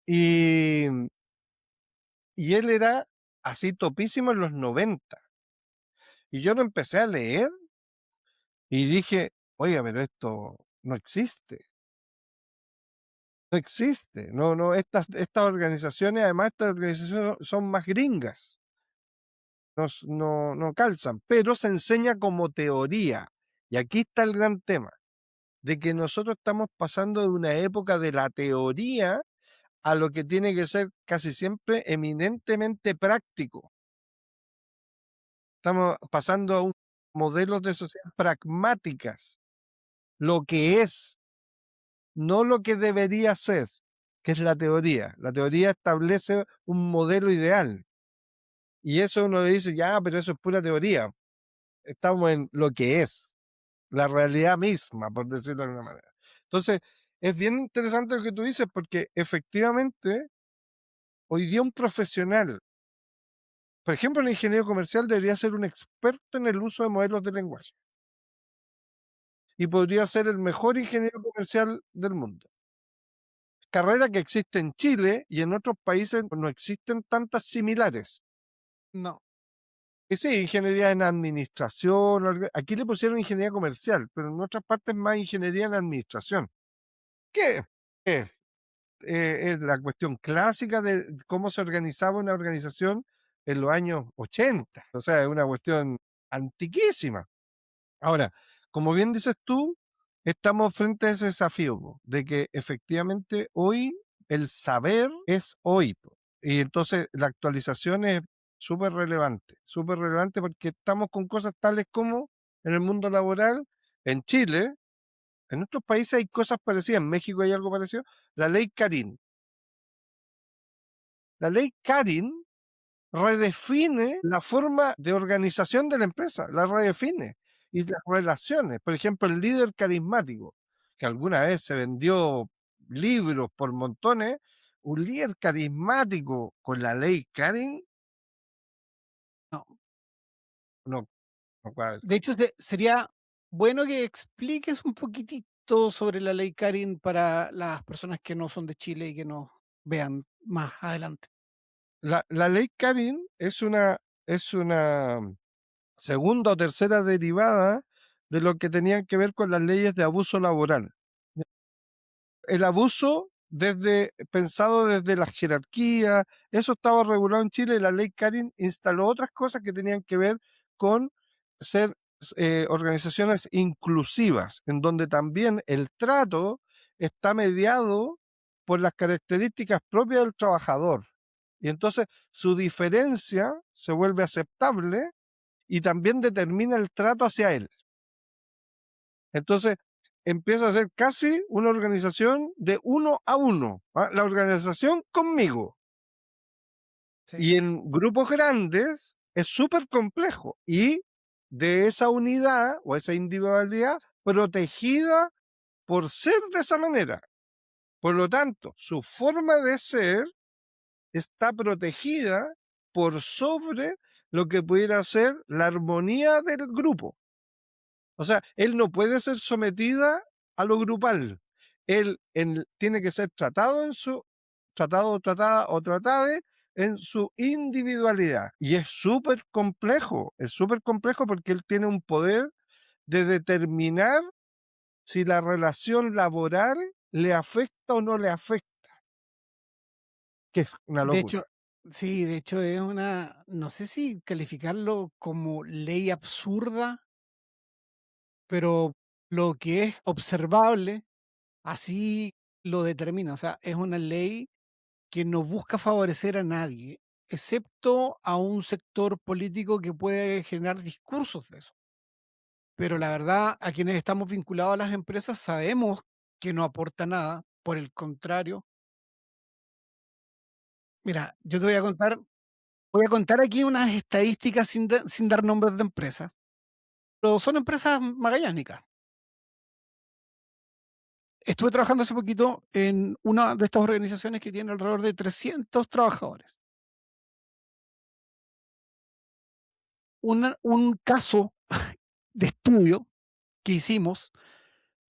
y, y él era así topísimo en los 90. Y yo lo empecé a leer y dije, oiga, pero esto no existe. No existe. No, no, estas organizaciones, además estas organizaciones son más gringas. No calzan, pero se enseña como teoría. Y aquí está el gran tema, de que nosotros estamos pasando de una época de la teoría a lo que tiene que ser casi siempre eminentemente práctico. Estamos pasando a un modelo de sociedad pragmáticas, lo que es, no lo que debería ser. que es la teoría. La teoría establece un modelo ideal. Y eso uno le dice, ya, pero eso es pura teoría. Estamos en lo que es, la realidad misma, por decirlo de alguna manera. Entonces, es bien interesante lo que tú dices, porque efectivamente, hoy día un profesional, por ejemplo, un ingeniero comercial debería ser un experto en el uso de modelos de lenguaje. Y podría ser el mejor ingeniero comercial del mundo. Carrera que existe en Chile y en otros países no existen tantas similares. No, Y sí, ingeniería en administración, aquí le pusieron ingeniería comercial, pero en otras partes más ingeniería en administración. ¿Qué? Es es la cuestión clásica de cómo se organizaba una organización en los años 80. O sea, es una cuestión antiquísima. Ahora, como bien dices tú, estamos frente a ese desafío po, de que efectivamente hoy el saber es hoy, po. Y entonces la actualización es súper relevante porque estamos con cosas tales como en el mundo laboral, en Chile, en otros países hay cosas parecidas, en México hay algo parecido, la ley Carín. La ley Carín redefine la forma de organización de la empresa, la redefine. Y las relaciones, por ejemplo, el líder carismático, que alguna vez se vendió libros por montones, un líder carismático con la ley Carin, no. no, no cuadra. De hecho, sería bueno que expliques un poquitito sobre la ley Karin para las personas que no son de Chile y que nos vean más adelante. La ley Carin es una segunda o tercera derivada de lo que tenían que ver con las leyes de abuso laboral. El abuso pensado desde la jerarquía, eso estaba regulado en Chile y la ley Carin instaló otras cosas que tenían que ver con ser organizaciones inclusivas, en donde también el trato está mediado por las características propias del trabajador. Y entonces su diferencia se vuelve aceptable y también determina el trato hacia él. Entonces, empieza a ser casi una organización de uno a uno, ¿ah? La organización conmigo. Sí. Y en grupos grandes es súper complejo. Y de esa unidad o esa individualidad protegida por ser de esa manera. Por lo tanto, su forma de ser está protegida por sobre lo que pudiera ser la armonía del grupo. O sea, él no puede ser sometida a lo grupal. Tiene que ser tratado en su, tratado, tratada o tratade en su individualidad. Y es súper complejo porque él tiene un poder de determinar si la relación laboral le afecta o no le afecta, que es una De hecho, locura. sí, de hecho es una, no sé si calificarlo como ley absurda, pero lo que es observable, así lo determina. O sea, es una ley que no busca favorecer a nadie, excepto a un sector político que puede generar discursos de eso. Pero la verdad, a quienes estamos vinculados a las empresas sabemos que no aporta nada, por el contrario. Mira, yo te voy a contar aquí unas estadísticas sin dar nombres de empresas, pero son empresas magallánicas. Estuve trabajando hace poquito en una de estas organizaciones que tiene alrededor de 300 trabajadores. Un caso de estudio que hicimos,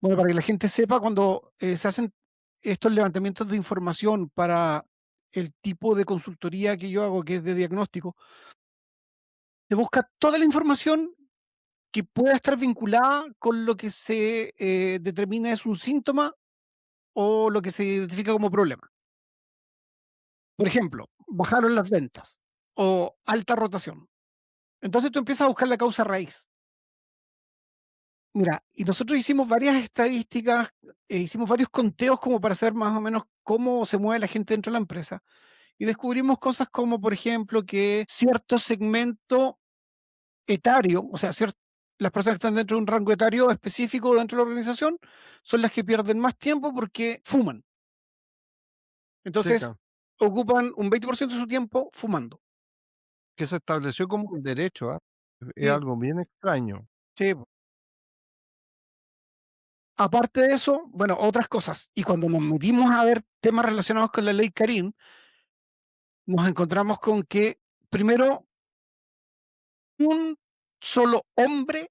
bueno, para que la gente sepa, cuando se hacen estos levantamientos de información para el tipo de consultoría que yo hago, que es de diagnóstico, se busca toda la información que pueda estar vinculada con lo que se determina es un síntoma o lo que se identifica como problema. Por ejemplo, bajaron las ventas o alta rotación. Entonces tú empiezas a buscar la causa raíz. Mira, y nosotros hicimos varias estadísticas, hicimos varios conteos como para saber más o menos cómo se mueve la gente dentro de la empresa. Y descubrimos cosas como, por ejemplo, que cierto segmento etario, o sea, las personas que están dentro de un rango etario específico dentro de la organización, son las que pierden más tiempo porque fuman. Sí, Entonces, ocupan un 20% de su tiempo fumando. que se estableció como un derecho, ¿ah? Es Sí, algo bien extraño. sí. Aparte de eso, bueno, otras cosas. Y cuando nos metimos a ver temas relacionados con la ley Karim, nos encontramos con que, primero, un solo hombre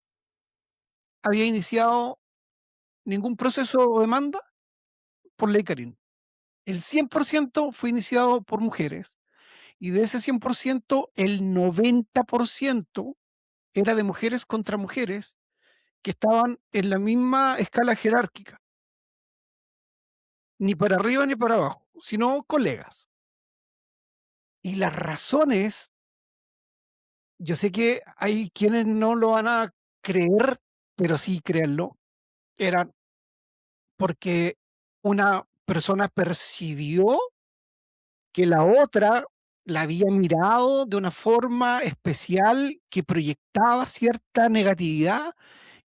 había iniciado ningún proceso o demanda por ley Karim. El 100% fue iniciado por mujeres y de ese 100%, el 90% era de mujeres contra mujeres que estaban en la misma escala jerárquica, ni para arriba ni para abajo, sino colegas. Y las razones, yo sé que hay quienes no lo van a creer, pero sí créanlo, eran porque una persona percibió que la otra la había mirado de una forma especial que proyectaba cierta negatividad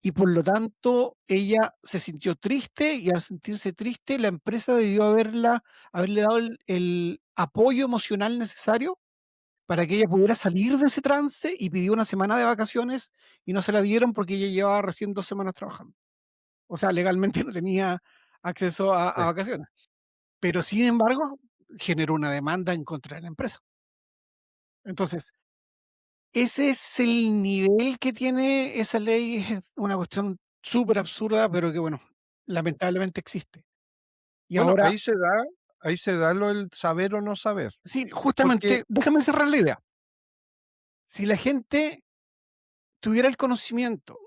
y por lo tanto ella se sintió triste y al sentirse triste la empresa debió haberle dado el apoyo emocional necesario para que ella pudiera salir de ese trance y pidió una semana de vacaciones y no se la dieron porque ella llevaba recién 2 semanas trabajando. O sea, legalmente no tenía acceso a Sí. vacaciones. Pero sin embargo, generó una demanda en contra de la empresa. Entonces, ese es el nivel que tiene esa ley, es una cuestión súper absurda, pero que bueno, lamentablemente existe. Y Bueno, ahora, ahí se da lo el saber o no saber, sí, porque justamente, déjame cerrar la idea. Si la gente tuviera el conocimiento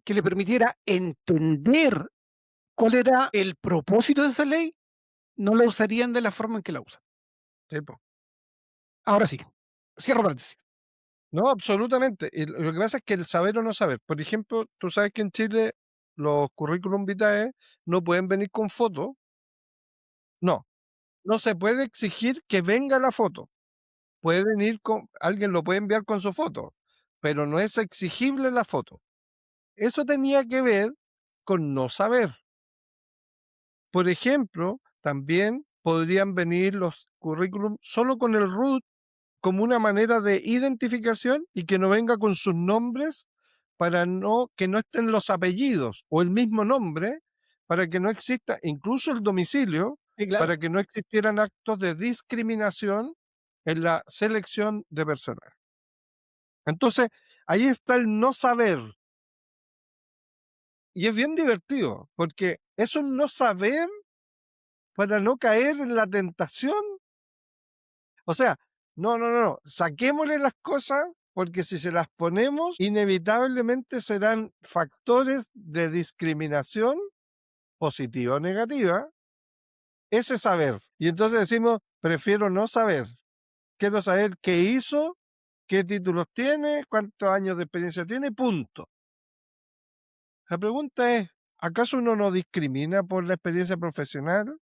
que le permitiera entender cuál era el propósito de esa ley, no la usarían de la forma en que la usan. sí, po. Ahora sí, cierro paréntesis. No, absolutamente. Y lo que pasa es que el saber o no saber, por ejemplo, tú sabes que en Chile los currículum vitae no pueden venir con foto. No, no se puede exigir que venga la foto. Puede venir con alguien lo puede enviar con su foto, pero no es exigible la foto. Eso tenía que ver con no saber. Por ejemplo, también podrían venir los currículum solo con el root como una manera de identificación y que no venga con sus nombres para que no estén los apellidos o el mismo nombre, para que no exista incluso el domicilio, Sí, claro. para que no existieran actos de discriminación en la selección de personal. Entonces, ahí está el no saber. Y es bien divertido, porque es un no saber para no caer en la tentación. O sea, no, saquémosle las cosas porque si se las ponemos, inevitablemente serán factores de discriminación, positiva o negativa, ese saber. Y entonces decimos, prefiero no saber, quiero saber qué hizo, qué títulos tiene, cuántos años de experiencia tiene, punto. La pregunta es, ¿acaso uno no discrimina por la experiencia profesional?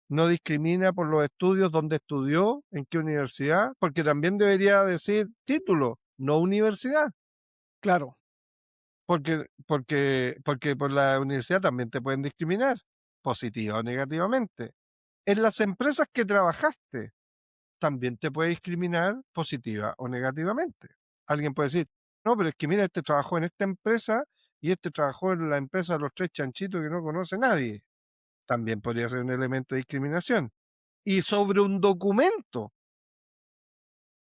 ¿No discrimina por los estudios, dónde estudió, en qué universidad? Porque también debería decir título, no universidad. Claro. Porque por la universidad también te pueden discriminar, positiva o negativamente. En las empresas que trabajaste, también te puede discriminar positiva o negativamente. Alguien puede decir, no, pero es que mira, este trabajó en esta empresa y este trabajó en la empresa de los tres chanchitos que no conoce nadie. También podría ser un elemento de discriminación. Y sobre un documento,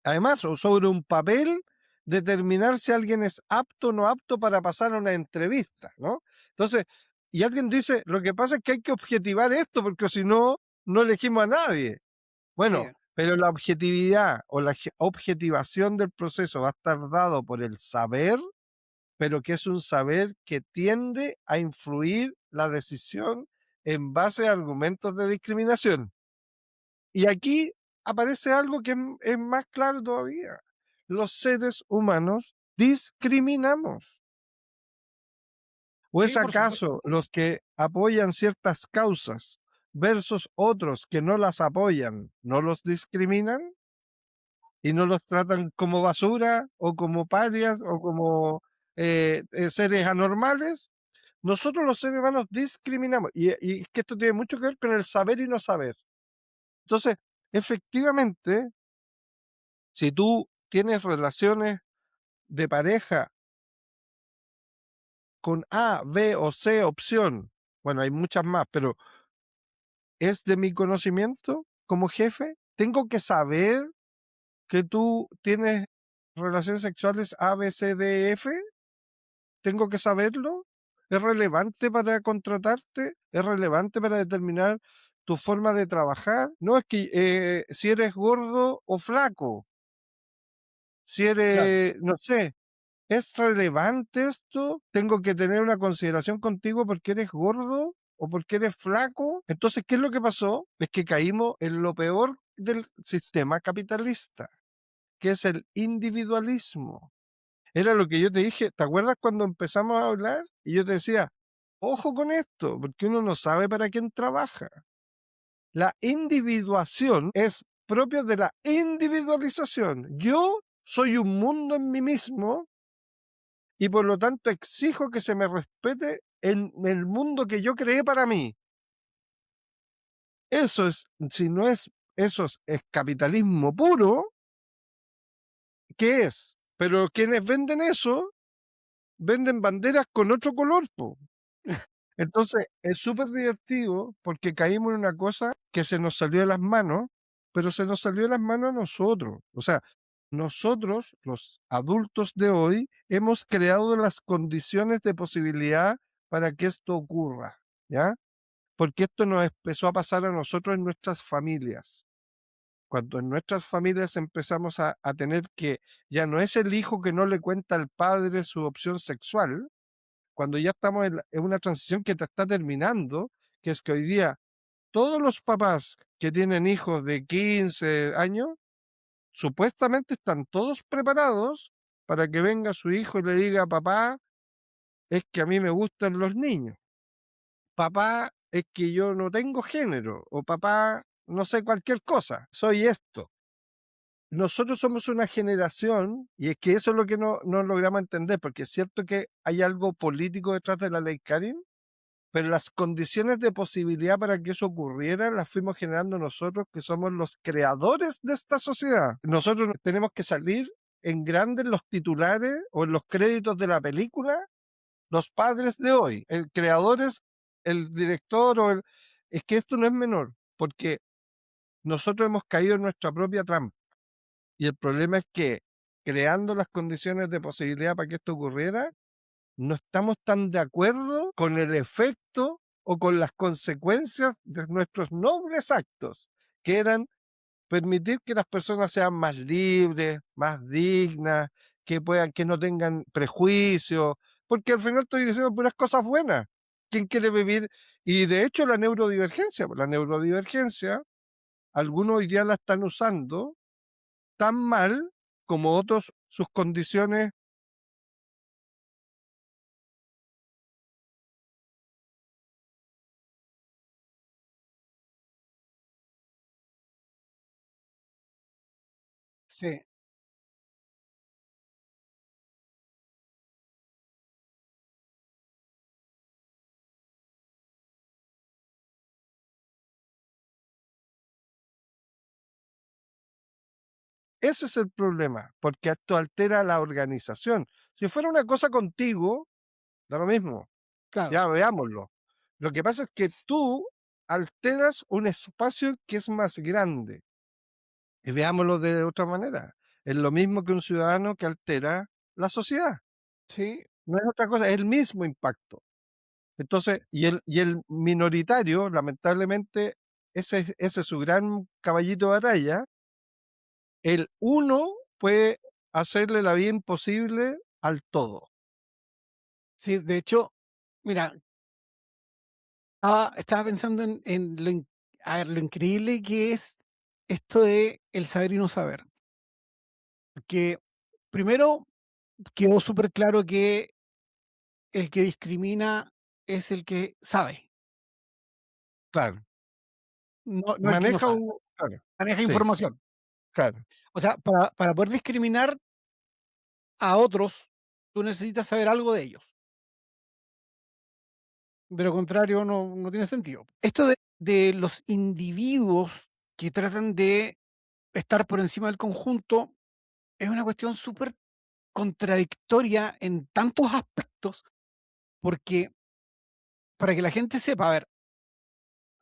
además, o sobre un papel, determinar si alguien es apto o no apto para pasar a una entrevista, ¿no? Entonces, y alguien dice, lo que pasa es que hay que objetivar esto, porque si no, no elegimos a nadie. Sí. Bueno, pero la objetividad o la objetivación del proceso va a estar dado por el saber, pero que es un saber que tiende a influir la decisión en base a argumentos de discriminación. Y aquí aparece algo que es más claro todavía. Los seres humanos discriminamos. ¿O es Sí, por supuesto. acaso los que apoyan ciertas causas versus otros que no las apoyan, no los discriminan y no los tratan como basura o como parias o como seres anormales? Nosotros los seres humanos discriminamos. Y es que esto tiene mucho que ver con el saber y no saber. Entonces, efectivamente, si tú tienes relaciones de pareja con A, B o C opción, bueno, hay muchas más, pero es de mi conocimiento como jefe, tengo que saber que tú tienes relaciones sexuales A, B, C, D, F, tengo que saberlo. ¿Es relevante para contratarte? ¿Es relevante para determinar tu forma de trabajar? No es que si eres gordo o flaco, si Claro. eres, no sé, ¿es relevante esto? ¿Tengo que tener una consideración contigo porque eres gordo o porque eres flaco? Entonces, ¿qué es lo que pasó? Es que caímos en lo peor del sistema capitalista, que es el individualismo. Era lo que yo te dije, ¿te acuerdas cuando empezamos a hablar? Y yo te decía, ojo con esto, porque uno no sabe para quién trabaja. La individuación es propia de la individualización. Yo soy un mundo en mí mismo y por lo tanto exijo que se me respete en el mundo que yo creé para mí. Eso es, si no es, es capitalismo puro, ¿qué es? Pero quienes venden eso, venden banderas con otro color, po. Entonces, es súper divertido porque caímos en una cosa que se nos salió de las manos, pero se nos salió de las manos a nosotros. O sea, nosotros, los adultos de hoy, hemos creado las condiciones de posibilidad para que esto ocurra, ¿ya? Porque esto nos empezó a pasar a nosotros en nuestras familias. Cuando en nuestras familias empezamos a tener que ya no es el hijo que no le cuenta al padre su opción sexual, cuando ya estamos en una transición que te está terminando, que es que hoy día todos los papás que tienen hijos de 15 años, supuestamente están todos preparados para que venga su hijo y le diga, papá, es que a mí me gustan los niños, papá, es que yo no tengo género, o papá, no sé cualquier cosa, soy esto. Nosotros somos una generación, y es que eso es lo que no logramos entender, porque es cierto que hay algo político detrás de la ley Karin, pero las condiciones de posibilidad para que eso ocurriera las fuimos generando nosotros, que somos los creadores de esta sociedad. Nosotros tenemos que salir en grande en los titulares o en los créditos de la película, los padres de hoy, el creador es el director o el... Es que esto no es menor, porque nosotros hemos caído en nuestra propia trampa. Y el problema es que creando las condiciones de posibilidad para que esto ocurriera, no estamos tan de acuerdo con el efecto o con las consecuencias de nuestros nobles actos, que eran permitir que las personas sean más libres, más dignas, que puedan, que no tengan prejuicios, porque al final estoy diciendo puras cosas buenas. ¿Quién quiere vivir? Y de hecho la neurodivergencia, algunos hoy día la están usando tan mal como otros sus condiciones. Sí, Ese es el problema, porque esto altera la organización. Si fuera una cosa contigo, da lo mismo, claro. ya veámoslo. Lo que pasa es que tú alteras un espacio que es más grande. Y veámoslo de otra manera. Es lo mismo que un ciudadano que altera la sociedad. Sí, No es otra cosa, es el mismo impacto. Entonces, y el minoritario, lamentablemente, ese es su gran caballito de batalla. El uno puede hacerle la vida imposible al todo. sí, de hecho, mira, estaba pensando en a ver, lo increíble que es esto de el saber y no saber. Que primero quedó súper claro que el que discrimina es el que sabe, Claro. no el que no Maneja sabe, un. Claro. maneja Sí, información. claro. O sea, para poder discriminar a otros, tú necesitas saber algo de ellos. De lo contrario, no tiene sentido. Esto de los individuos que tratan de estar por encima del conjunto, es una cuestión súper contradictoria en tantos aspectos, porque para que la gente sepa, a ver,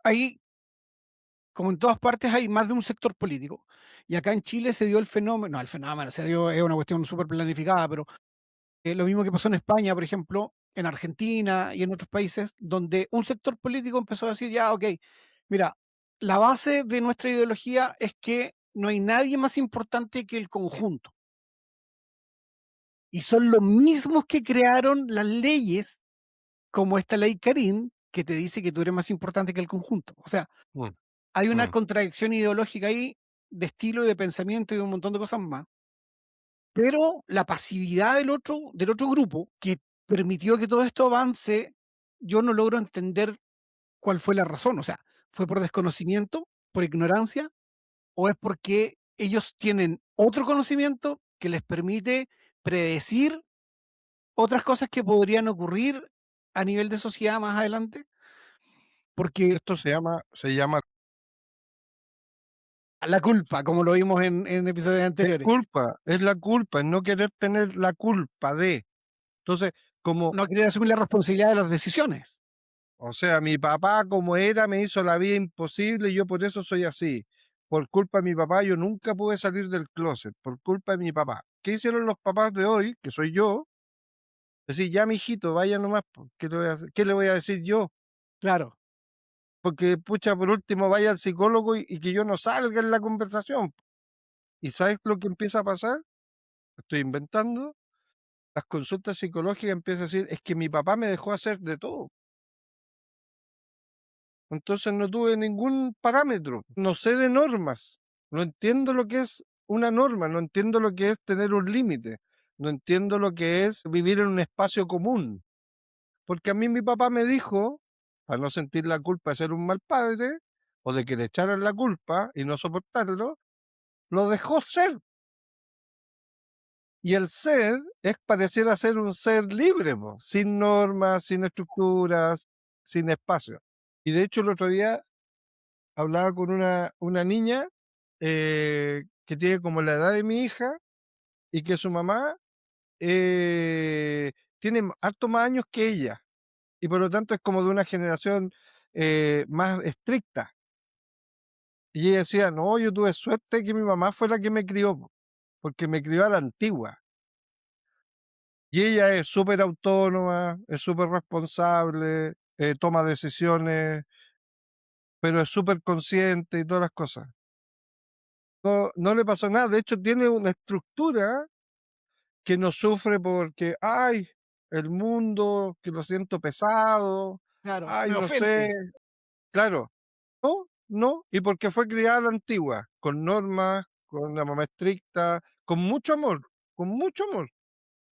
hay, como en todas partes, hay más de un sector político. Y acá en Chile se dio el fenómeno, no, el fenómeno se dio, es una cuestión súper planificada, pero lo mismo que pasó en España, por ejemplo, en Argentina y en otros países, donde un sector político empezó a decir, ya, ok, mira, la base de nuestra ideología es que no hay nadie más importante que el conjunto. Y son los mismos que crearon las leyes, como esta ley Karim, que te dice que tú eres más importante que el conjunto. O sea, Mm, hay una mm. contradicción ideológica ahí, de estilo y de pensamiento y de un montón de cosas más. Pero la pasividad del otro grupo, que permitió que todo esto avance, yo no logro entender cuál fue la razón. O sea, ¿fue por desconocimiento, por ignorancia, o es porque ellos tienen otro conocimiento que les permite predecir otras cosas que podrían ocurrir a nivel de sociedad más adelante? Porque Esto se llama la culpa, como lo vimos en episodios anteriores, es la culpa, es no querer tener la culpa de. Entonces, como, no querer asumir la responsabilidad de las decisiones. o sea, mi papá como era me hizo la vida imposible y yo por eso soy así. Por culpa de mi papá yo nunca pude salir del closet, por culpa de mi papá. ¿Qué hicieron los papás de hoy, que soy yo? Decir, ya mijito, vaya nomás, po, ¿qué le voy a decir yo? Claro, Porque, pucha, por último vaya al psicólogo y que yo no salga en la conversación. ¿Y sabes lo que empieza a pasar? Estoy inventando. Las consultas psicológicas empiezan a decir, es que mi papá me dejó hacer de todo. Entonces no tuve ningún parámetro, no sé de normas, no entiendo lo que es una norma, no entiendo lo que es tener un límite, no entiendo lo que es vivir en un espacio común. Porque a mí mi papá me dijo, para no sentir la culpa de ser un mal padre, o de que le echaran la culpa y no soportarlo, lo dejó ser. Y el ser es pareciera ser un ser libre, po, sin normas, sin estructuras, sin espacio. Y de hecho el otro día hablaba con una niña que tiene como la edad de mi hija y que su mamá tiene harto más años que ella y por lo tanto es como de una generación más estricta. Y ella decía, no, yo tuve suerte que mi mamá fue la que me crió, po, porque me crió a la antigua. Y ella es súper autónoma, es súper responsable, toma decisiones, pero es súper consciente y todas las cosas. No, no le pasó nada, de hecho tiene una estructura que no sufre porque, ay, el mundo, que lo siento pesado, claro, ay, me no sé, ofende. claro, no, no, y porque fue criada a la antigua, con normas, con una mamá estricta, con mucho amor.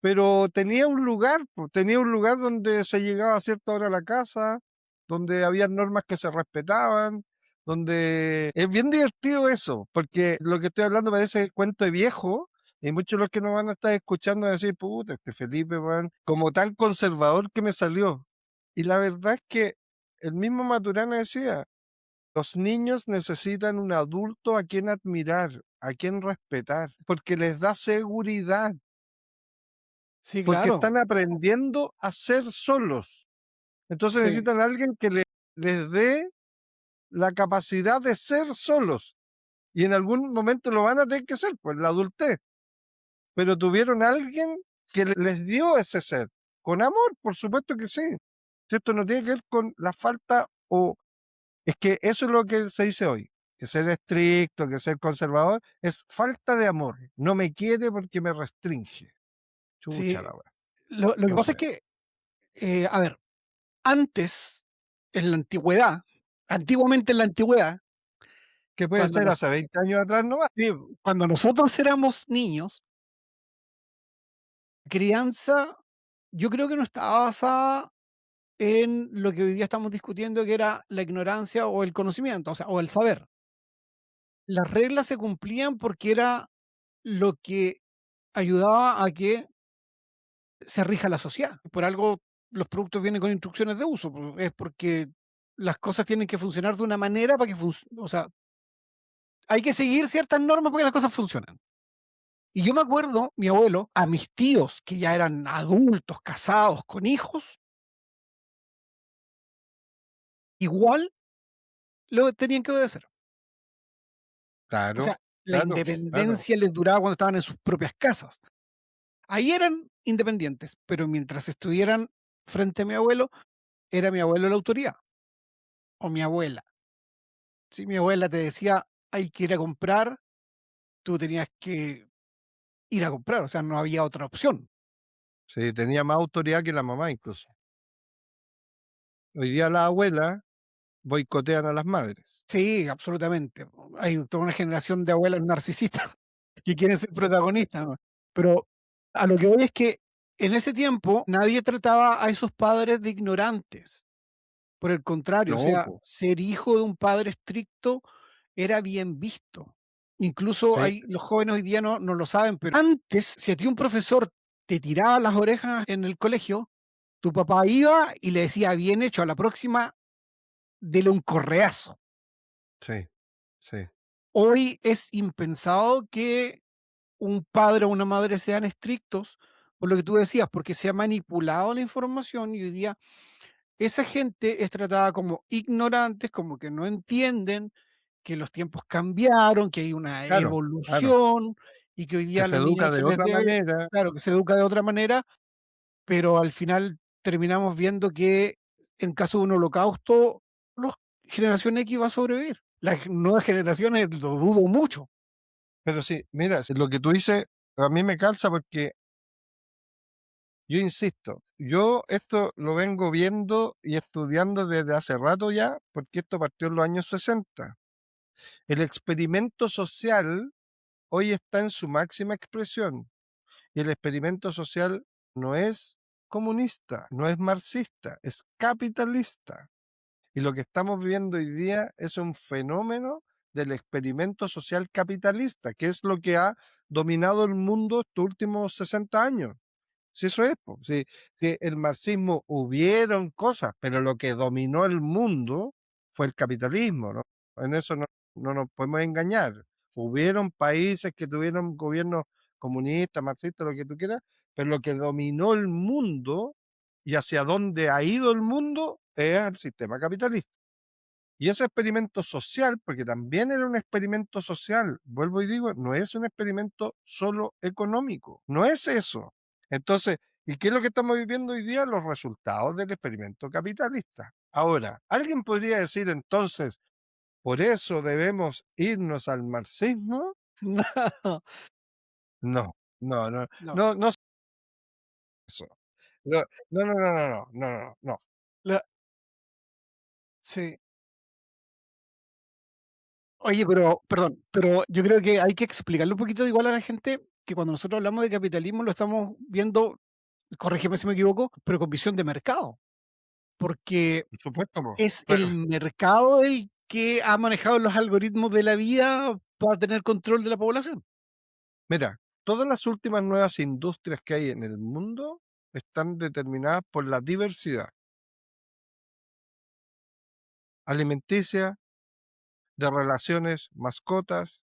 Pero tenía un lugar, po, tenía un lugar donde se llegaba a cierta hora a la casa, donde había normas que se respetaban, donde es bien divertido eso, porque lo que estoy hablando parece cuento de viejo, y muchos de los que nos van a estar escuchando van a decir, puta, este Felipe, weón, como tan conservador que me salió. Y la verdad es que el mismo Maturana decía, los niños necesitan un adulto a quien admirar, a quien respetar, porque les da seguridad Sí, porque claro. están aprendiendo a ser solos. Entonces Sí, necesitan a alguien que les dé la capacidad de ser solos. Y en algún momento lo van a tener que ser, pues la adultez. Pero tuvieron a alguien que les dio ese ser. Con amor, por supuesto que sí. Si esto no tiene que ver con la falta o... Es que eso es lo que se dice hoy. Que ser estricto, que ser conservador, es falta de amor. No me quiere porque me restringe. Chucha sí. la weá. Lo que No pasa es sé. que, a ver, antes, en la antigüedad, antiguamente en la antigüedad, Que puede cuando ser nos hace 20 años atrás nomás. sí, cuando nosotros éramos niños, crianza, yo creo que no estaba basada en lo que hoy día estamos discutiendo, que era la ignorancia o el conocimiento, o sea, o el saber. Las reglas se cumplían porque era lo que ayudaba a que se rija la sociedad. Por algo los productos vienen con instrucciones de uso, es porque las cosas tienen que funcionar de una manera para que funcionen, o sea, hay que seguir ciertas normas porque las cosas funcionan. Y yo me acuerdo, mi abuelo, a mis tíos que ya eran adultos, casados, con hijos, igual lo tenían que obedecer. O Claro, sea, la claro, claro. independencia les duraba cuando estaban en sus propias casas. Ahí eran independientes, pero mientras estuvieran frente a mi abuelo, era mi abuelo la autoridad, o mi abuela. Si mi abuela te decía, hay que ir a comprar, tú tenías que ir a comprar, o sea, no había otra opción. Sí, tenía más autoridad que la mamá incluso. Hoy día las abuelas boicotean a las madres. Sí, absolutamente. Hay toda una generación de abuelas narcisistas que quieren ser protagonistas, ¿no? Pero a lo que voy es que en ese tiempo nadie trataba a esos padres de ignorantes. Por el contrario, o No, sea, po. ser hijo de un padre estricto era bien visto. Incluso Sí, hay, los jóvenes hoy día no lo saben, pero antes, si a ti un profesor te tiraba las orejas en el colegio, tu papá iba y le decía, bien hecho, a la próxima, dele un correazo. sí, sí. Hoy es impensado que un padre o una madre sean estrictos, por lo que tú decías, porque se ha manipulado la información y hoy día esa gente es tratada como ignorantes, como que no entienden que los tiempos cambiaron, que hay una Claro, claro. evolución y que hoy Que día a se los educa niños se de les otra debe, manera. claro, que se educa de otra manera, pero al final terminamos viendo que en caso de un holocausto, la generación X va a sobrevivir. Las nuevas generaciones lo dudo mucho. Pero sí, mira, si lo que tú dices a mí me calza porque yo insisto, yo esto lo vengo viendo y estudiando desde hace rato ya, porque esto partió en los años 60. El experimento social hoy está en su máxima expresión y el experimento social no es comunista, no es marxista, es capitalista. Y lo que estamos viendo hoy día es un fenómeno del experimento social capitalista, que es lo que ha dominado el mundo estos últimos 60 años. Si eso es, po, si el marxismo hubieron cosas, pero lo que dominó el mundo fue el capitalismo, ¿no? En eso no nos podemos engañar. Hubieron países que tuvieron gobiernos comunistas, marxistas, lo que tú quieras, pero lo que dominó el mundo y hacia dónde ha ido el mundo es el sistema capitalista. Y ese experimento social, porque también era un experimento social, vuelvo y digo, no es un experimento solo económico, no es eso. Entonces, ¿y qué es lo que estamos viviendo hoy día? Los resultados del experimento capitalista. Ahora, ¿alguien podría decir entonces, por eso debemos irnos al marxismo? No, No, no, no, no. no, no es eso. No, no, no, no, no, no, no, no, no. La- sí. Oye, pero, perdón, pero yo creo que hay que explicarle un poquito igual a la gente que cuando nosotros hablamos de capitalismo lo estamos viendo, corrígeme si me equivoco, pero con visión de mercado, porque Por supuesto, po. es el mercado el que ha manejado los algoritmos de la vida para tener control de la población. Mira, todas las últimas nuevas industrias que hay en el mundo están determinadas por la diversidad alimenticia, de relaciones, mascotas,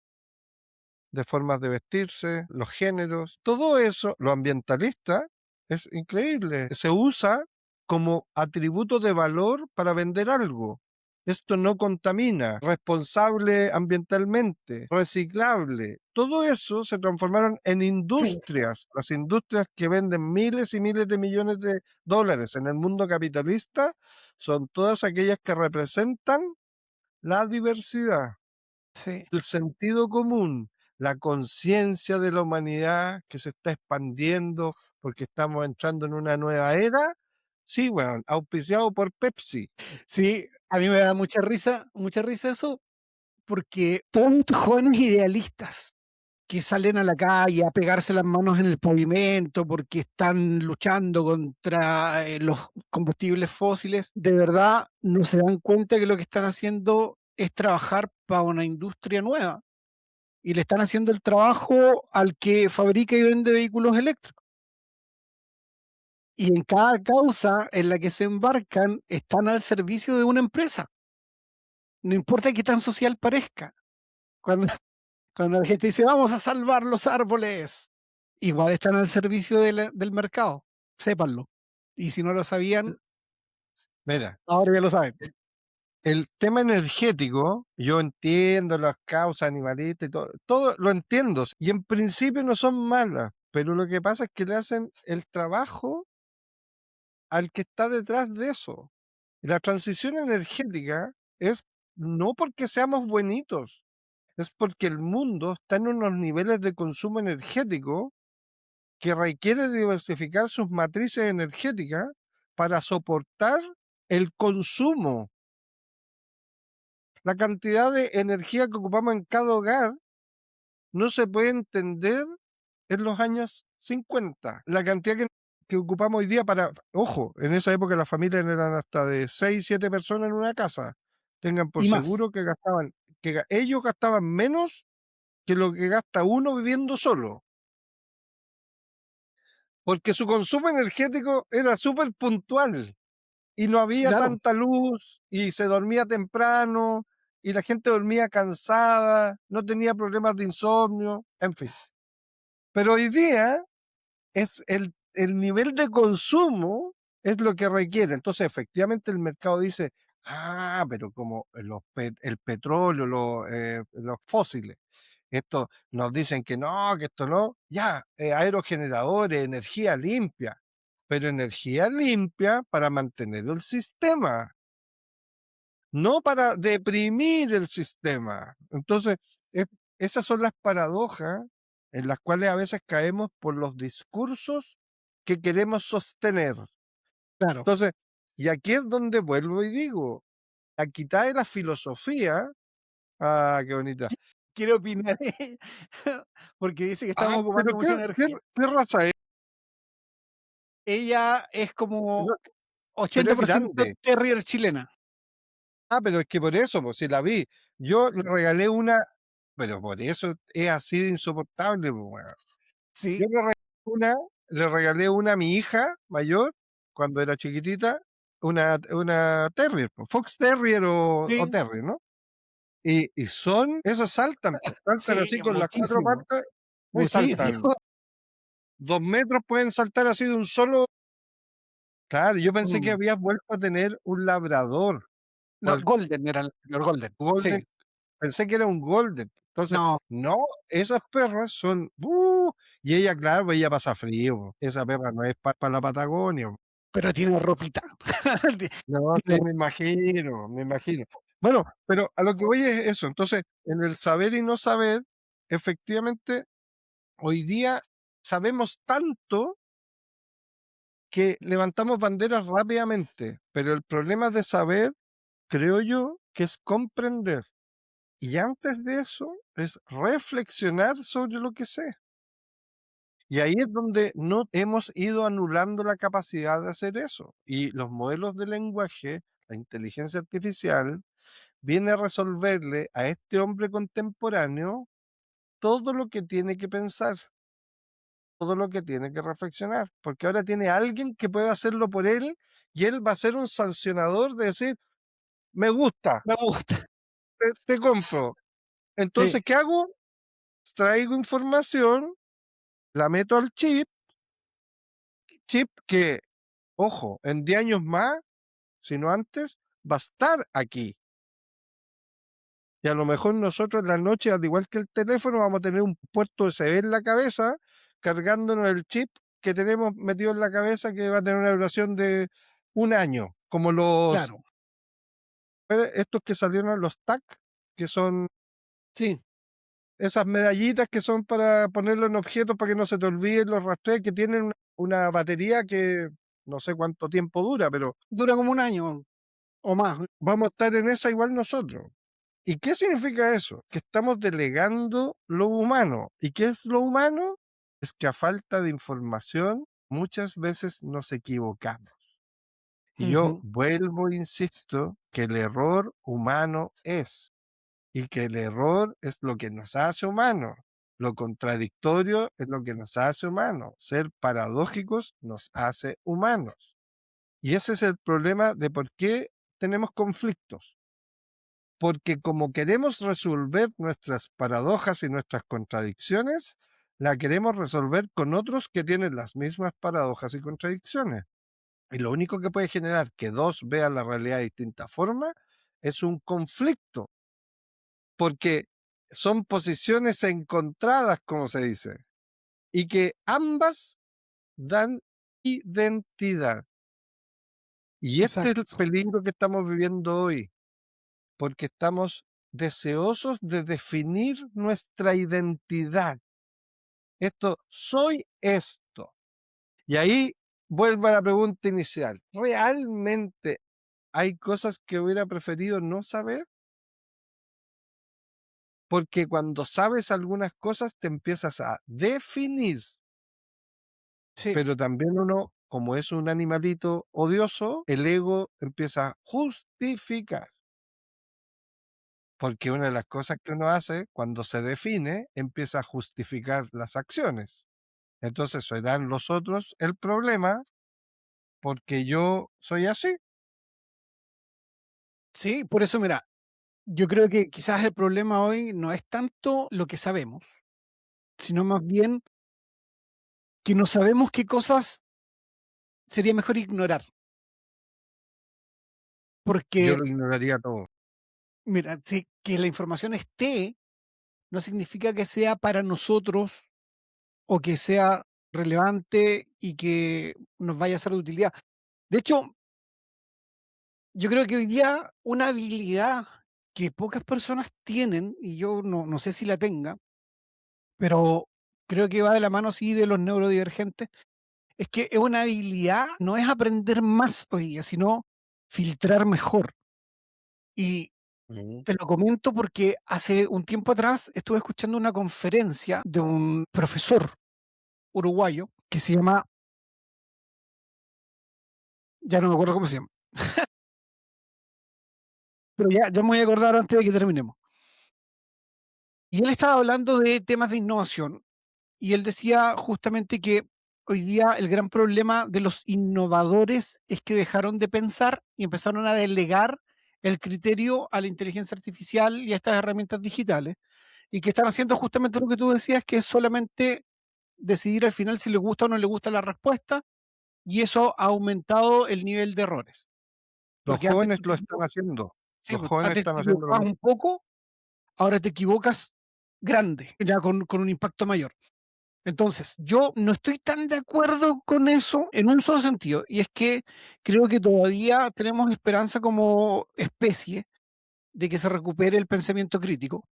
de formas de vestirse, los géneros, todo eso, lo ambientalista, es increíble. Se usa como atributo de valor para vender algo. Esto no contamina, responsable ambientalmente, reciclable. Todo eso se transformaron en industrias, las industrias que venden miles y miles de millones de dólares en el mundo capitalista son todas aquellas que representan la diversidad, Sí, el sentido común, la conciencia de la humanidad que se está expandiendo porque estamos entrando en una nueva era. Sí, bueno, auspiciado por Pepsi. sí, a mí me da mucha risa eso, porque todos estos jóvenes idealistas que salen a la calle a pegarse las manos en el pavimento porque están luchando contra los combustibles fósiles, de verdad no se dan cuenta que lo que están haciendo es trabajar para una industria nueva y le están haciendo el trabajo al que fabrica y vende vehículos eléctricos. Y en cada causa en la que se embarcan están al servicio de una empresa, no importa qué tan social parezca. Cuando, cuando la gente dice, vamos a salvar los árboles, igual están al servicio del mercado, sépanlo. Y si no lo sabían, Mira, ahora ya lo saben. el tema energético, yo entiendo las causas animalistas y todo lo entiendo, y en principio no son malas, pero lo que pasa es que le hacen el trabajo al que está detrás de eso. Y la transición energética es no porque seamos buenitos, es porque el mundo está en unos niveles de consumo energético que requiere diversificar sus matrices energéticas para soportar el consumo. La cantidad de energía que ocupamos en cada hogar no se puede entender en los años 50. La cantidad que ocupamos hoy día para, ojo, en esa época las familias eran hasta de 6, 7 personas en una casa. Tengan por Y más, seguro que gastaban, ellos gastaban menos que lo que gasta uno viviendo solo, porque su consumo energético era súper puntual y no había claro, tanta luz y se dormía temprano y la gente dormía cansada, no tenía problemas de insomnio, en fin. Pero hoy día es el nivel de consumo es lo que requiere. Entonces, efectivamente, el mercado dice, ah, pero como el petróleo, los fósiles, esto nos dicen que esto no, ya, aerogeneradores, energía limpia, pero energía limpia para mantener el sistema, no para deprimir el sistema. Entonces, es- esas son las paradojas en las cuales a veces caemos por los discursos que queremos sostener. claro. Entonces, y aquí es donde vuelvo y digo, la quitada de la filosofía, ah, qué bonita. Quiero opinar, porque dice que Ah, estamos pero ocupando mucha energía. qué raza es? Ella es como Pero, pero es 80% grande. terrier chilena. Ah, pero es que por eso, pues si la vi, yo le regalé una, pero por eso es así de insoportable, pues, weón. Yo Sí, una, le regalé una a mi hija mayor, cuando era chiquitita, una Terrier, po, Fox Terrier o sí, Terrier, ¿no? Y son, esos saltan, po, saltan sí, así con las cuatro muchísimo, patas, saltan. muchísimo. 2 metros pueden saltar así de un solo. Claro, yo pensé que Mm. habías vuelto a tener un labrador, o No, el Golden era el señor Golden. golden, Sí, pensé que era un golden. Entonces, no, no, esas perras son, y ella, claro, pues ella pasa frío, po, esa perra no es para la Patagonia. pero tiene ropita. No, sí, Tiene- me imagino, me imagino. Bueno, pero a lo que voy es eso. Entonces, en el saber y no saber, efectivamente, hoy día sabemos tanto que levantamos banderas rápidamente, pero el problema de saber, creo yo, que es comprender. Y antes de eso, es reflexionar sobre lo que sé. Y ahí es donde no hemos ido anulando la capacidad de hacer eso. Y los modelos de lenguaje, la inteligencia artificial, viene a resolverle a este hombre contemporáneo todo lo que tiene que pensar, todo lo que tiene que reflexionar, porque ahora tiene alguien que puede hacerlo por él y él va a ser un sancionador de decir, me gusta, Me gusta. te compro. Sí, Entonces, ¿qué hago? Traigo información, la meto al chip que, ojo, en 10 años más, si no antes, va a estar aquí. Y a lo mejor nosotros en la noche, al igual que el teléfono, vamos a tener un puerto USB en la cabeza, cargándonos el chip que tenemos metido en la cabeza, que va a tener una duración de 1 año, como claro. estos que salieron los TAC, que son Sí, esas medallitas que son para ponerlo en objetos para que no se te olviden los rastreos, que tienen una batería que no sé cuánto tiempo dura, pero dura como un año o más. vamos a estar en esa igual nosotros. ¿Y qué significa eso? Que estamos delegando lo humano. ¿Y qué es lo humano? Es que a falta de información muchas veces nos equivocamos. Y yo Ujú, vuelvo, insisto, que el error humano es, y que el error es lo que nos hace humanos. Lo contradictorio es lo que nos hace humanos. Ser paradójicos nos hace humanos. Y ese es el problema de por qué tenemos conflictos. porque como queremos resolver nuestras paradojas y nuestras contradicciones, la queremos resolver con otros que tienen las mismas paradojas y contradicciones. Y lo único que puede generar que dos vean la realidad de distinta forma es un conflicto, porque son posiciones encontradas, como se dice, y que ambas dan identidad. Y este es el Exacto. peligro que estamos viviendo hoy, porque estamos deseosos de definir nuestra identidad. Esto, soy esto. Y ahí vuelvo a la pregunta inicial. ¿Realmente hay cosas que hubiera preferido no saber? Porque cuando sabes algunas cosas te empiezas a definir, Sí, pero también uno, como es un animalito odioso, el ego empieza a justificar. Porque una de las cosas que uno hace cuando se define, empieza a justificar las acciones. Entonces serán los otros el problema porque yo soy así. sí, por eso, mira, yo creo que quizás el problema hoy no es tanto lo que sabemos, sino más bien que no sabemos qué cosas sería mejor ignorar. Yo Porque, lo ignoraría todo. mira, si que la información esté, no significa que sea para nosotros o que sea relevante y que nos vaya a ser de utilidad. De hecho, yo creo que hoy día una habilidad que pocas personas tienen, y yo no sé si la tenga, pero creo que va de la mano sí de los neurodivergentes, es que es una habilidad, no es aprender más hoy día, sino filtrar mejor. Y Ujú. te lo comento porque hace un tiempo atrás estuve escuchando una conferencia de un profesor uruguayo que se llama, ya no me acuerdo cómo se llama, pero ya me voy a acordar antes de que terminemos. Y él estaba hablando de temas de innovación y él decía justamente que hoy día el gran problema de los innovadores es que dejaron de pensar y empezaron a delegar el criterio a la inteligencia artificial y a estas herramientas digitales y que están haciendo justamente lo que tú decías, que es solamente decidir al final si le gusta o no le gusta la respuesta y eso ha aumentado el nivel de errores. Los Porque antes jóvenes tú te lo están haciendo. sí, Los pues, jóvenes antes están te haciendo lo equivocabas mismo. un poco, ahora te equivocas grande, ya con un impacto mayor. Entonces, yo no estoy tan de acuerdo con eso en un solo sentido, y es que creo que todavía tenemos esperanza como especie de que se recupere el pensamiento crítico.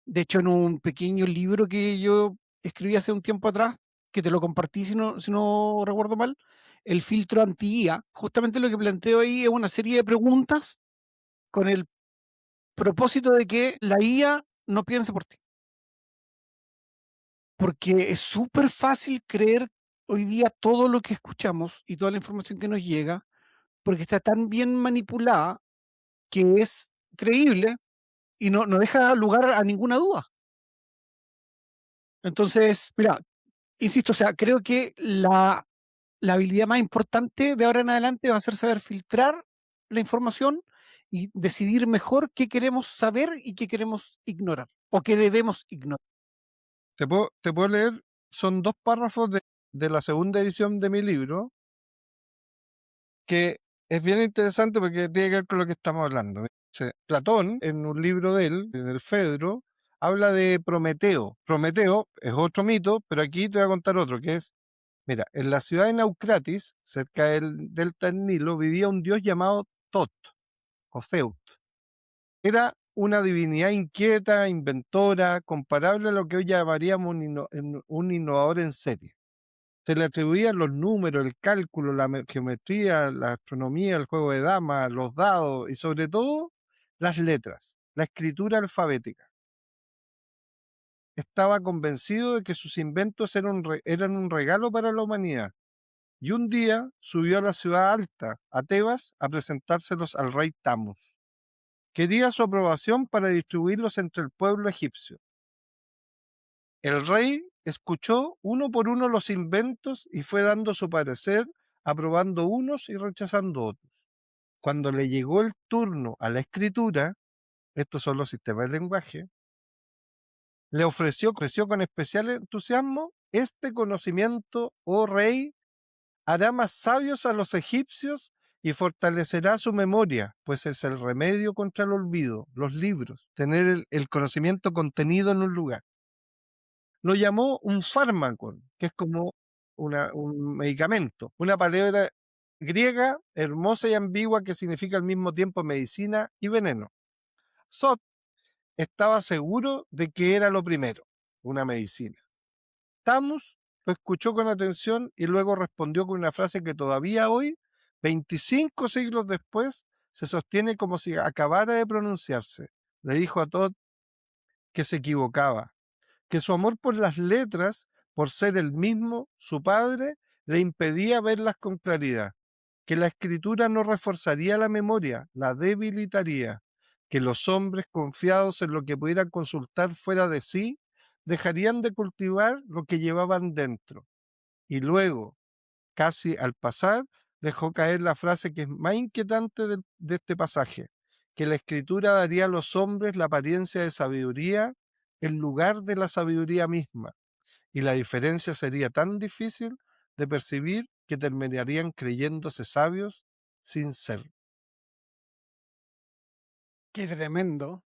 De hecho, en un pequeño libro que yo escribí hace un tiempo atrás, que te lo compartí si no recuerdo mal, el filtro anti-IA, justamente lo que planteo ahí es una serie de preguntas con el propósito de que la IA no piense por ti. Porque es súper fácil creer hoy día todo lo que escuchamos y toda la información que nos llega, porque está tan bien manipulada que es creíble y no deja lugar a ninguna duda. Entonces, mira, insisto, o sea, creo que la habilidad más importante de ahora en adelante va a ser saber filtrar la información y decidir mejor qué queremos saber y qué queremos ignorar o qué debemos ignorar. Te puedo leer, son 2 párrafos de la segunda edición de mi libro, que es bien interesante porque tiene que ver con lo que estamos hablando. Dice, Platón, en un libro de él, en el Fedro, habla de Prometeo. Prometeo es otro mito, pero aquí te voy a contar otro, que es, mira, en la ciudad de Naucratis, cerca del delta del Nilo, vivía un dios llamado Tot, o Zeus. Era una divinidad inquieta, inventora, comparable a lo que hoy llamaríamos un innovador en serie. Se le atribuían los números, el cálculo, la geometría, la astronomía, el juego de damas, los dados y sobre todo las letras, la escritura alfabética. Estaba convencido de que sus inventos eran un regalo para la humanidad y un día subió a la ciudad alta, a Tebas, a presentárselos al rey Tamus. Quería su aprobación para distribuirlos entre el pueblo egipcio. El rey escuchó uno por uno los inventos y fue dando su parecer, aprobando unos y rechazando otros. Cuando le llegó el turno a la escritura, estos son los sistemas de lenguaje, le ofreció con especial entusiasmo: este conocimiento, oh rey, hará más sabios a los egipcios y fortalecerá su memoria, pues es el remedio contra el olvido, los libros, tener el conocimiento contenido en un lugar. Lo llamó un fármaco, que es como un medicamento, una palabra griega hermosa y ambigua que significa al mismo tiempo medicina y veneno. Zod estaba seguro de que era lo primero, una medicina. Tamus lo escuchó con atención y luego respondió con una frase que todavía hoy, 25 siglos después, se sostiene como si acabara de pronunciarse. Le dijo a Todd que se equivocaba, que su amor por las letras, por ser el mismo, su padre, le impedía verlas con claridad, que la escritura no reforzaría la memoria, la debilitaría, que los hombres confiados en lo que pudieran consultar fuera de sí, dejarían de cultivar lo que llevaban dentro. Y luego, casi al pasar, dejó caer la frase que es más inquietante de este pasaje, que la escritura daría a los hombres la apariencia de sabiduría en lugar de la sabiduría misma, y la diferencia sería tan difícil de percibir que terminarían creyéndose sabios sin ser. Qué tremendo.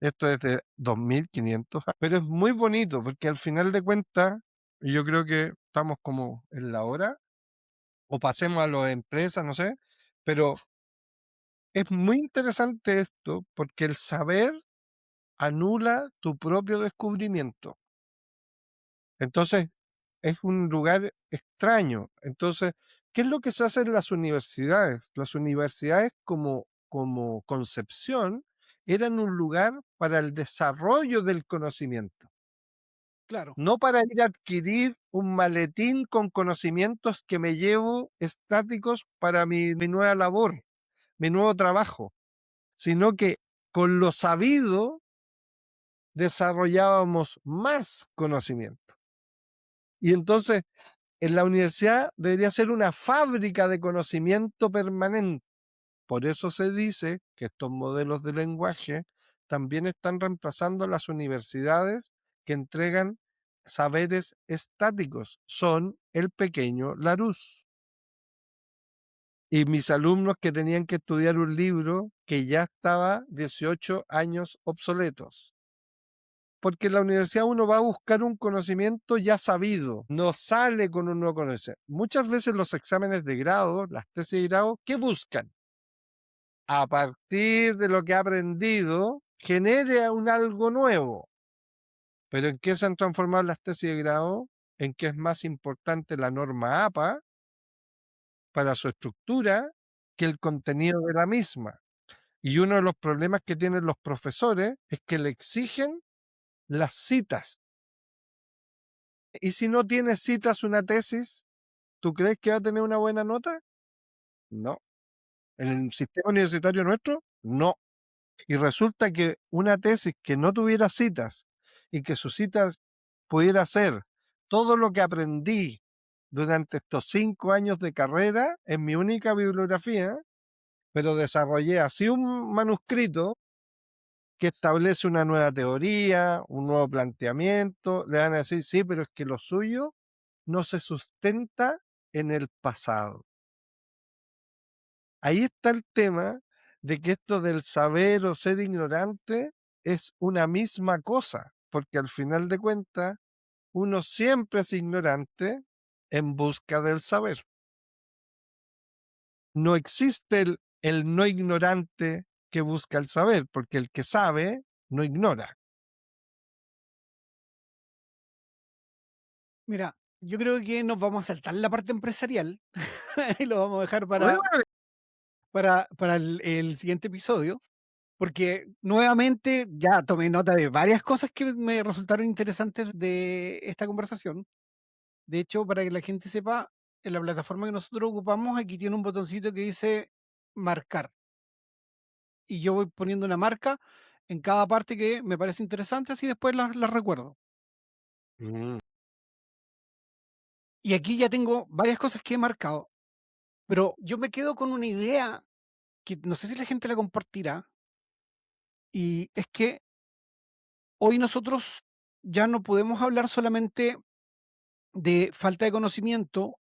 Esto es de 2500, pero es muy bonito porque al final de cuentas, yo creo que estamos como en la hora, o pasemos a las empresas, no sé, pero es muy interesante esto porque el saber anula tu propio descubrimiento. Entonces, es un lugar extraño. Entonces, ¿qué es lo que se hace en las universidades? Las universidades como concepción eran un lugar para el desarrollo del conocimiento, Claro, no para ir a adquirir un maletín con conocimientos que me llevo estáticos para mi nueva labor, mi nuevo trabajo, sino que con lo sabido desarrollábamos más conocimiento. Y entonces en la universidad debería ser una fábrica de conocimiento permanente. Por eso se dice que estos modelos de lenguaje también están reemplazando las universidades que entregan saberes estáticos. Son el pequeño Larousse. Y mis alumnos que tenían que estudiar un libro que ya estaba 18 años obsoletos. Porque en la universidad uno va a buscar un conocimiento ya sabido, no sale con un nuevo conocimiento. Muchas veces los exámenes de grado, las tesis de grado, ¿qué buscan? A partir de lo que ha aprendido, genere un algo nuevo. ¿Pero en qué se han transformado las tesis de grado? En que es más importante la norma APA para su estructura que el contenido de la misma. Y uno de los problemas que tienen los profesores es que le exigen las citas. Y si no tiene citas una tesis, ¿tú crees que va a tener una buena nota? No. ¿En el sistema universitario nuestro? No. Y resulta que una tesis que no tuviera citas y que sus citas pudiera ser todo lo que aprendí durante estos 5 años de carrera en mi única bibliografía, pero desarrollé así un manuscrito que establece una nueva teoría, un nuevo planteamiento, le van a decir, sí, pero es que lo suyo no se sustenta en el pasado. Ahí está el tema de que esto del saber o ser ignorante es una misma cosa, porque al final de cuentas uno siempre es ignorante en busca del saber. No existe el no ignorante que busca el saber, porque el que sabe no ignora. mira, yo creo que nos vamos a saltar la parte empresarial y lo vamos a dejar Bueno, para el siguiente episodio, porque nuevamente ya tomé nota de varias cosas que me resultaron interesantes de esta conversación. De hecho, para que la gente sepa, en la plataforma que nosotros ocupamos, aquí tiene un botoncito que dice marcar. Y yo voy poniendo una marca en cada parte que me parece interesante, así después las recuerdo. mm, Y aquí ya tengo varias cosas que he marcado, pero yo me quedo con una idea que no sé si la gente la compartirá, Y es que hoy nosotros ya no podemos hablar solamente de falta de conocimiento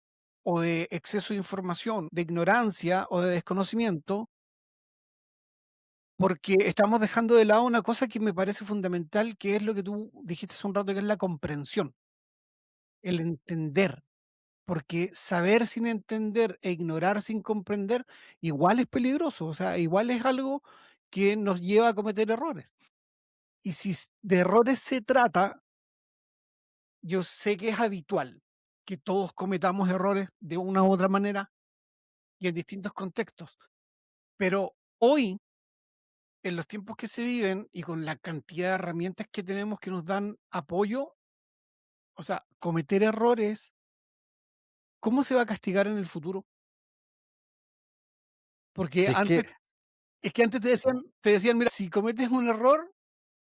o de exceso de información, de ignorancia o de desconocimiento, porque estamos dejando de lado una cosa que me parece fundamental, que es lo que tú dijiste hace un rato, que es la comprensión, el entender. Porque saber sin entender e ignorar sin comprender igual es peligroso, o sea, igual es algo que nos lleva a cometer errores. Y si de errores se trata, yo sé que es habitual que todos cometamos errores de una u otra manera y en distintos contextos, pero hoy, en los tiempos que se viven y con la cantidad de herramientas que tenemos que nos dan apoyo, o sea, cometer errores, ¿cómo se va a castigar en el futuro? Porque Es antes que es que antes te decían: "Mira, si cometes un error,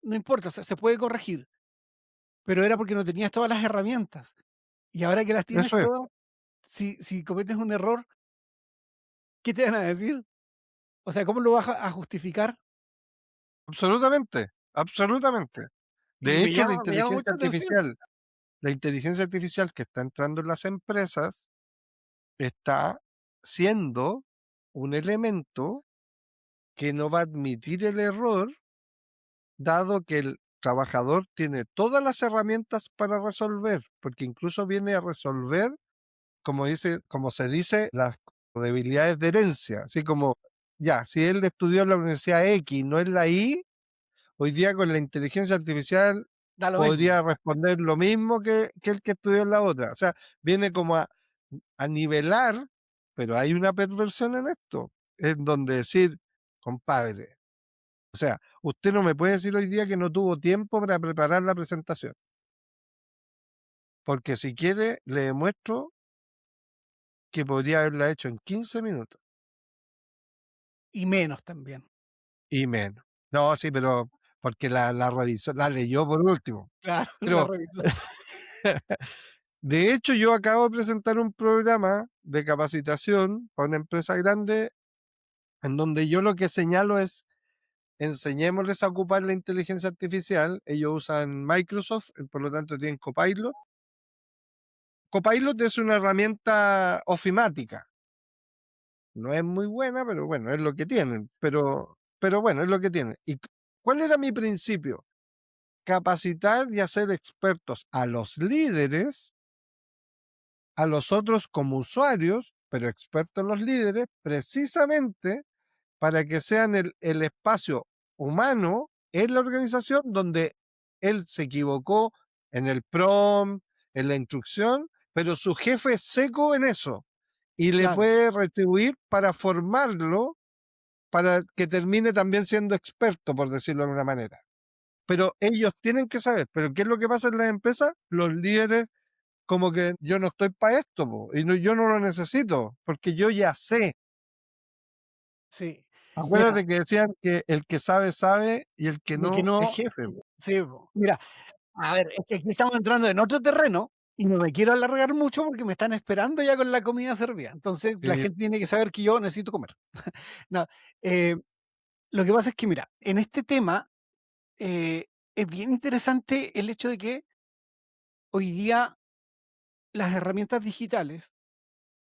no importa, o sea, se puede corregir", pero era porque no tenías todas las herramientas. Y ahora que las tienes eso es, todas, si cometes un error, ¿qué te van a decir? O sea, ¿cómo lo vas a justificar? absolutamente, absolutamente. Y De hecho, me llama mucho la atención. la inteligencia artificial que está entrando en las empresas está siendo un elemento que no va a admitir el error, dado que el trabajador tiene todas las herramientas para resolver, porque incluso viene a resolver, como se dice, las debilidades de herencia, así como, ya, si él estudió en la Universidad X, no en la Y, hoy día con la inteligencia artificial Da lo mismo. podría responder lo mismo que el que estudió en la otra. O sea, viene como a nivelar, pero hay una perversión en esto, en donde decir, compadre, o sea, usted no me puede decir hoy día que no tuvo tiempo para preparar la presentación, porque si quiere, le demuestro que podría haberla hecho en 15 minutos Y menos también. y menos. No, sí, pero porque la revisó, la leyó por último. Claro, la Pero revisó. de hecho, yo acabo de presentar un programa de capacitación para una empresa grande en donde yo lo que señalo es enseñémosles a ocupar la inteligencia artificial. Ellos usan Microsoft, por lo tanto tienen Copilot. Copilot es una herramienta ofimática. No es muy buena, pero bueno, es lo que tienen. Pero bueno, es lo que tienen. ¿Y cuál era mi principio? Capacitar y hacer expertos a los líderes, a los otros como usuarios, pero expertos los líderes, precisamente para que sean el espacio humano en la organización donde él se equivocó en el prompt, en la instrucción, pero su jefe es seco en eso y le Claro, puede retribuir para formarlo para que termine también siendo experto, por decirlo de alguna manera. Pero ellos tienen que saber, pero ¿qué es lo que pasa en las empresas? Los líderes como que yo no estoy para esto, po, y yo no lo necesito, porque yo ya sé. sí. Mira, Acuérdate que decían que el que sabe, sabe, y el que y el que no es no, jefe, po. sí, po. Mira, a ver, es que aquí estamos entrando en otro terreno y no me quiero alargar mucho porque me están esperando ya con la comida servida. Entonces, la Sí, gente tiene que saber que yo necesito comer. No, eh, lo que pasa es que, mira, en este tema es bien interesante el hecho de que hoy día las herramientas digitales,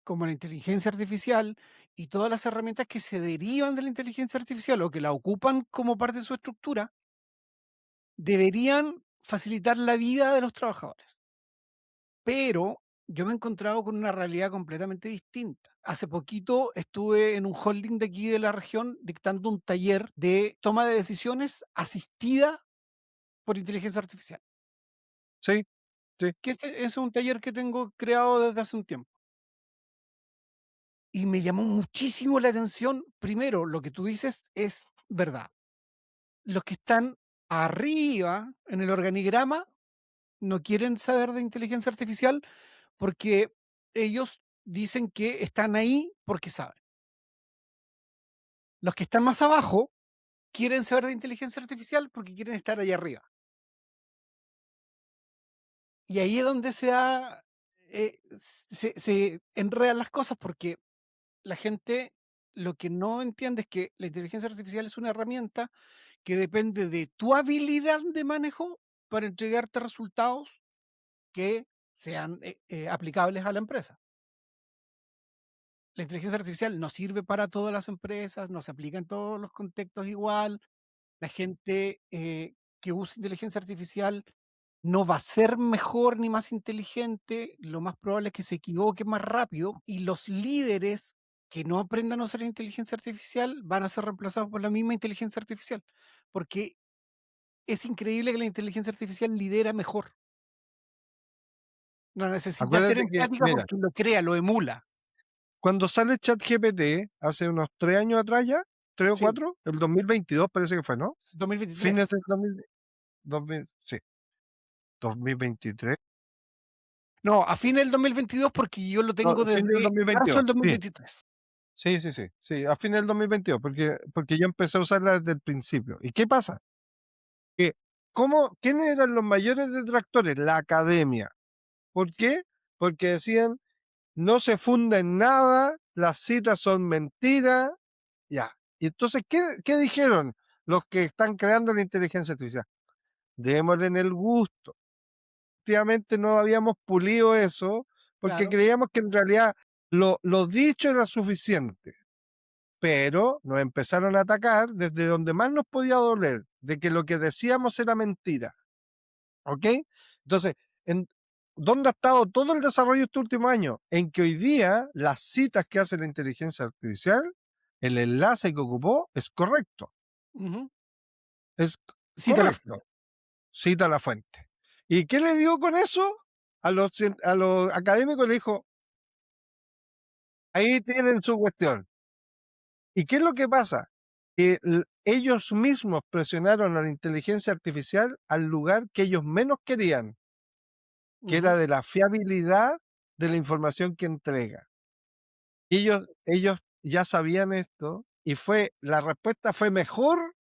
como la inteligencia artificial y todas las herramientas que se derivan de la inteligencia artificial o que la ocupan como parte de su estructura, deberían facilitar la vida de los trabajadores. Pero yo me he encontrado con una realidad completamente distinta. Hace poquito estuve en un holding de aquí de la región dictando un taller de toma de decisiones asistida por inteligencia artificial, sí, sí, que este es un taller que tengo creado desde hace un tiempo. Y me llamó muchísimo la atención, primero, lo que tú dices es verdad. Los que están arriba en el organigrama no quieren saber de inteligencia artificial porque ellos dicen que están ahí porque saben. Los que están más abajo quieren saber de inteligencia artificial porque quieren estar allá arriba. Y ahí es donde se enredan las cosas porque la gente lo que no entiende es que la inteligencia artificial es una herramienta que depende de tu habilidad de manejo para entregarte resultados que sean, aplicables a la empresa. La inteligencia artificial no sirve para todas las empresas, no se aplica en todos los contextos igual. La gente, que usa inteligencia artificial no va a ser mejor ni más inteligente, lo más probable es que se equivoque más rápido, y los líderes que no aprendan a usar inteligencia artificial van a ser reemplazados por la misma inteligencia artificial, porque es increíble que la inteligencia artificial lidera mejor. No necesita ser Acuérdate que, empática mira, porque lo crea, lo emula. cuando sale ChatGPT, hace unos 3 años atrás ya, 3 o 4, Sí, el 2022 parece que fue, ¿no? Fines 2023. del 2000, sí, 2023. No, a fines del 2022 porque yo lo No, tengo fin del desde marzo 2022, del sí, 2023. sí, sí, sí, sí, a fines del 2022, porque yo empecé a usarla desde el principio. ¿Y qué pasa? Que, ¿quiénes eran los mayores detractores? La academia. ¿Por qué? Porque decían, no se funda en nada, las citas son mentiras, ya. Y entonces, ¿qué dijeron los que están creando la inteligencia artificial? Démosle en el gusto. Efectivamente no habíamos pulido eso porque Claro. creíamos que en realidad lo dicho era suficiente. Pero nos empezaron a atacar desde donde más nos podía doler, de que lo que decíamos era mentira. ¿Ok? Entonces, en, ¿dónde ha estado todo el desarrollo estos últimos años? En que hoy día las citas que hace la inteligencia artificial, el enlace que ocupó es correcto. Ujú. Es Cita la fuente. correcto. Cita la fuente. ¿Y qué le dio con eso? A los académicos le dijo, ahí tienen su cuestión. ¿Y qué es lo que pasa? Que ellos mismos presionaron a la inteligencia artificial al lugar que ellos menos querían, que era Ujú. de la fiabilidad de la información que entrega. Ellos ya sabían esto y la respuesta fue mejor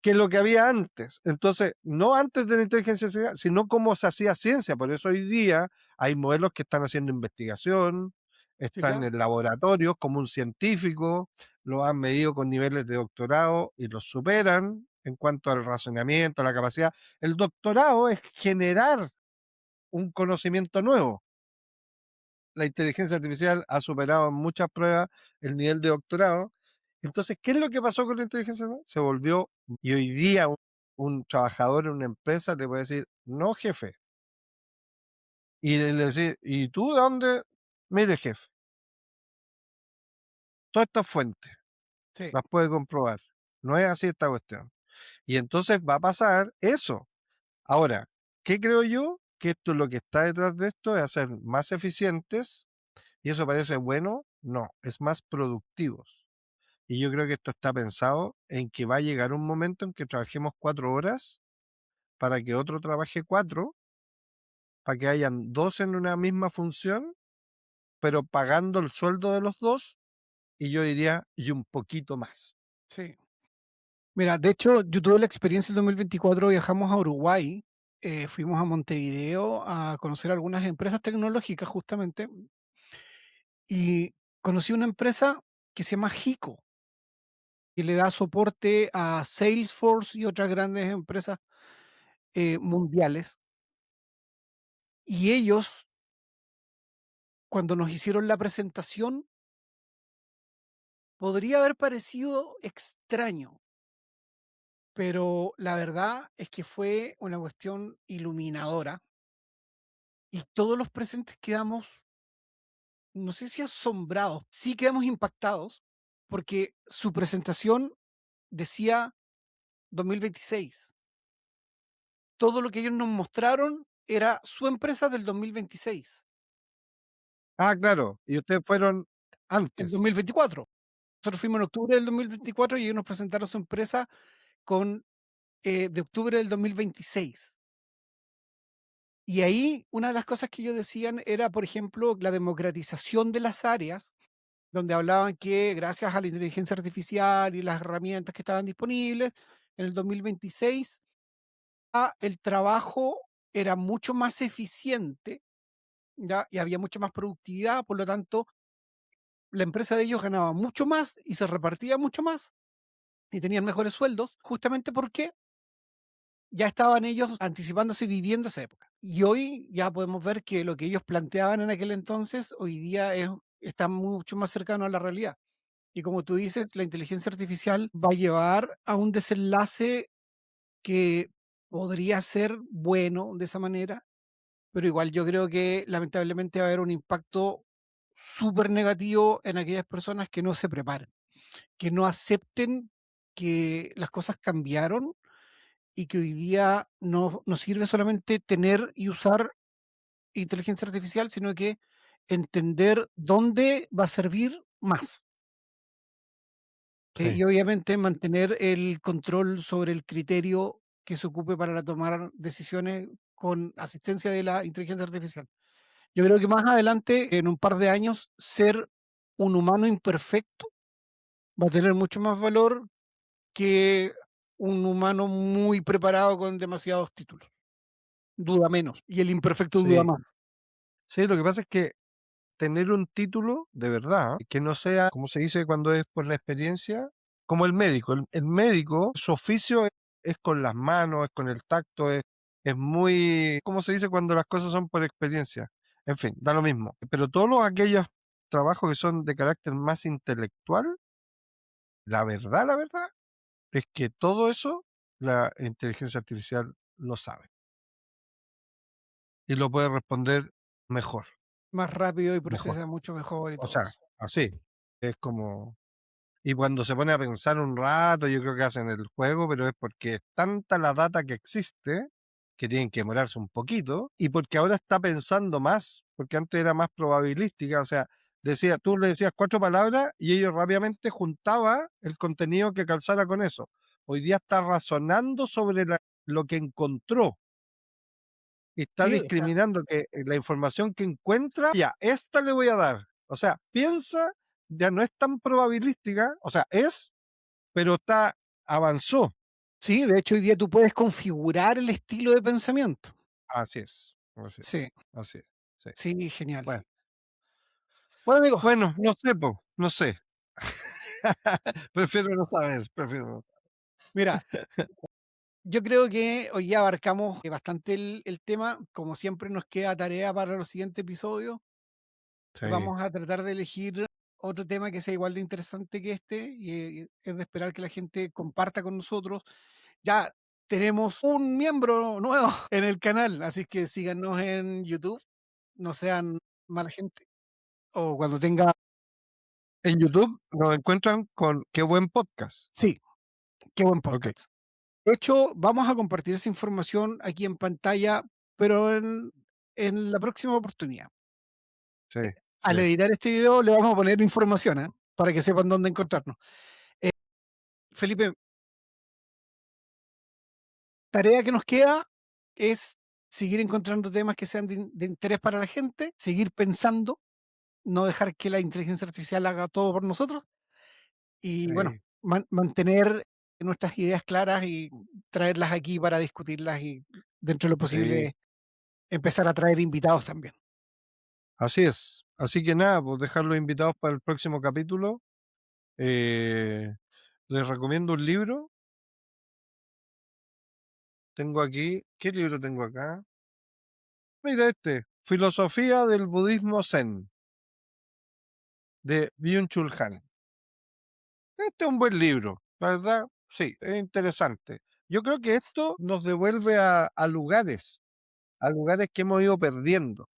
que lo que había antes. Entonces, no antes de la inteligencia artificial, sino cómo se hacía ciencia. Por eso hoy día hay modelos que están haciendo investigación, Sí, están claro. en laboratorios como un científico, lo han medido con niveles de doctorado y los superan en cuanto al razonamiento, a la capacidad. El doctorado es generar un conocimiento nuevo. La inteligencia artificial ha superado en muchas pruebas el nivel de doctorado. Entonces, ¿qué es lo que pasó con la inteligencia artificial? Se volvió, y hoy día un trabajador en una empresa le puede decir, no, jefe. Y le decir, ¿y tú de dónde? Mire, jefe, todas estas fuentes Sí, las puede comprobar. No es así esta cuestión. Y entonces va a pasar eso. Ahora, ¿qué creo yo? Que esto lo que está detrás de esto es hacer más eficientes, y eso parece bueno, no, es más productivos. Y yo creo que esto está pensado en que va a llegar un momento en que trabajemos 4 horas para que otro trabaje cuatro, para que hayan dos en una misma función, pero pagando el sueldo de los dos, y yo diría, y un poquito más. sí. Mira, de hecho, yo tuve la experiencia el 2024, viajamos a Uruguay, fuimos a Montevideo a conocer algunas empresas tecnológicas justamente, y conocí una empresa que se llama Hico, que le da soporte a Salesforce y otras grandes empresas, mundiales. Y ellos, cuando nos hicieron la presentación, podría haber parecido extraño, pero la verdad es que fue una cuestión iluminadora y todos los presentes quedamos, no sé si asombrados, sí quedamos impactados porque su presentación decía 2026. Todo lo que ellos nos mostraron era su empresa del 2026, Ah, claro, y ustedes fueron el antes. 2024. Nosotros fuimos en octubre del 2024 y ellos nos presentaron su empresa con, de octubre del 2026. Y ahí una de las cosas que ellos decían era, por ejemplo, la democratización de las áreas, donde hablaban que gracias a la inteligencia artificial y las herramientas que estaban disponibles en el 2026, el trabajo era mucho más eficiente, ¿ya? Y había mucha más productividad, por lo tanto, la empresa de ellos ganaba mucho más y se repartía mucho más y tenían mejores sueldos, justamente porque ya estaban ellos anticipándose y viviendo esa época. Y hoy ya podemos ver que lo que ellos planteaban en aquel entonces, hoy día está mucho más cercano a la realidad. Y como tú dices, la inteligencia artificial va a llevar a un desenlace que podría ser bueno de esa manera, pero igual yo creo que lamentablemente va a haber un impacto súper negativo en aquellas personas que no se preparen, que no acepten que las cosas cambiaron y que hoy día no sirve solamente tener y usar inteligencia artificial, sino que entender dónde va a servir más. Sí, Y obviamente mantener el control sobre el criterio que se ocupe para tomar decisiones con asistencia de la inteligencia artificial. Yo creo que más adelante, en un par de años, ser un humano imperfecto va a tener mucho más valor que un humano muy preparado con demasiados títulos. Duda menos, y el imperfecto duda sí. más. Sí, lo que pasa es que tener un título de verdad, que no sea, como se dice cuando es por la experiencia, como el médico. El médico, su oficio es con las manos, es con el tacto, es muy, ¿cómo se dice cuando las cosas son por experiencia? En fin, da lo mismo. Pero todos aquellos trabajos que son de carácter más intelectual, la verdad, es que todo eso la inteligencia artificial lo sabe y lo puede responder mejor, Más rápido y mejor. procesa mucho mejor y O todo sea, eso. así. Es como. Y cuando se pone a pensar un rato, yo creo que hacen el juego, pero es porque es tanta la data que existe que tienen que demorarse un poquito y porque ahora está pensando más, porque antes era más probabilística, o sea, tú le decías 4 palabras y ellos rápidamente juntaba el contenido que calzara con eso. Hoy día está razonando sobre lo que encontró y está Sí, o sea, discriminando que la información que encuentra, ya, esta le voy a dar. O sea, piensa, ya no es tan probabilística, o sea, pero avanzó. sí, de hecho hoy día tú puedes configurar el estilo de pensamiento. Así es, así es, Sí, así es. Sí. sí, genial. Bueno, Bueno, amigos, bueno, no sé, no sé. Prefiero no saber, prefiero no saber. mira, yo creo que hoy ya abarcamos bastante el tema. Como siempre, nos queda tarea para los siguientes episodios. Sí. Vamos a tratar de elegir otro tema que sea igual de interesante que este y es de esperar que la gente comparta con nosotros. Ya tenemos un miembro nuevo en el canal, así que síganos en YouTube, no sean mala gente. O cuando tenga, En YouTube nos encuentran con Qué buen podcast. sí, qué buen Ok, podcast. De hecho, vamos a compartir esa información aquí en pantalla, pero en la próxima oportunidad. sí, sí. Al editar este video le vamos a poner información, ¿eh? Para que sepan dónde encontrarnos. Eh, Felipe, tarea que nos queda es seguir encontrando temas que sean de interés para la gente, seguir pensando, no dejar que la inteligencia artificial haga todo por nosotros y bueno, Sí, mantener nuestras ideas claras y traerlas aquí para discutirlas y dentro de lo sí. posible empezar a traer invitados también. Así es. Así que nada, pues dejarlos invitados para el próximo capítulo. Eh, Les recomiendo un libro. Tengo aquí, ¿qué libro tengo acá? Mira este, Filosofía del Budismo Zen, de Byung-Chul Han. Este es un buen libro, la verdad, sí, es interesante. Yo creo que esto nos devuelve a lugares que hemos ido perdiendo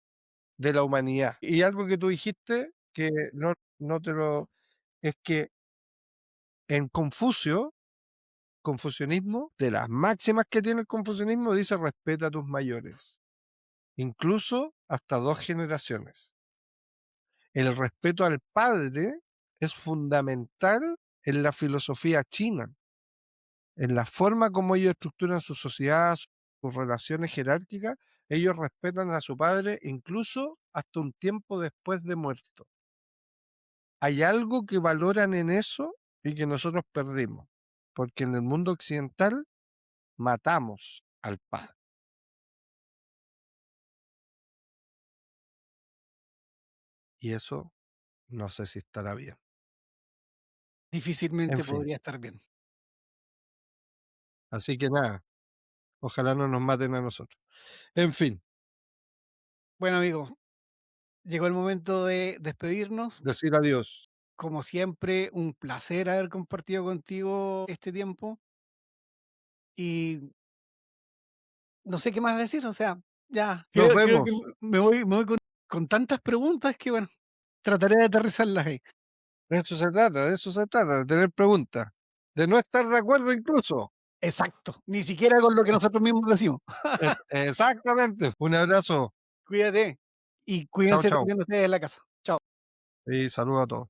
de la humanidad. Y algo que tú dijiste, que no te lo, es que en Confucianismo, de las máximas que tiene el confucianismo, dice respeta a tus mayores, incluso hasta 2 generaciones. El respeto al padre es fundamental en la filosofía china, en la forma como ellos estructuran su sociedad, sus relaciones jerárquicas. Ellos respetan a su padre incluso hasta un tiempo después de muerto. Hay algo que valoran en eso y que nosotros perdimos, porque en el mundo occidental matamos al padre. Y eso no sé si estará bien. En Difícilmente fin, podría estar bien. así que nada, ojalá no nos maten a nosotros. En fin, Bueno, amigos, llegó el momento de despedirnos. decir adiós. Como siempre, un placer haber compartido contigo este tiempo y no sé qué más decir, o sea, ya, Nos creo que vemos. me voy con tantas preguntas que, bueno, trataré de aterrizarlas ahí. De eso se trata, de tener preguntas, de no estar de acuerdo incluso. Exacto, ni siquiera con lo que nosotros mismos decimos. Exactamente. Un abrazo. Cuídate y Chao, cuídense chao. también ustedes en la casa. Chao. Y saludos a todos.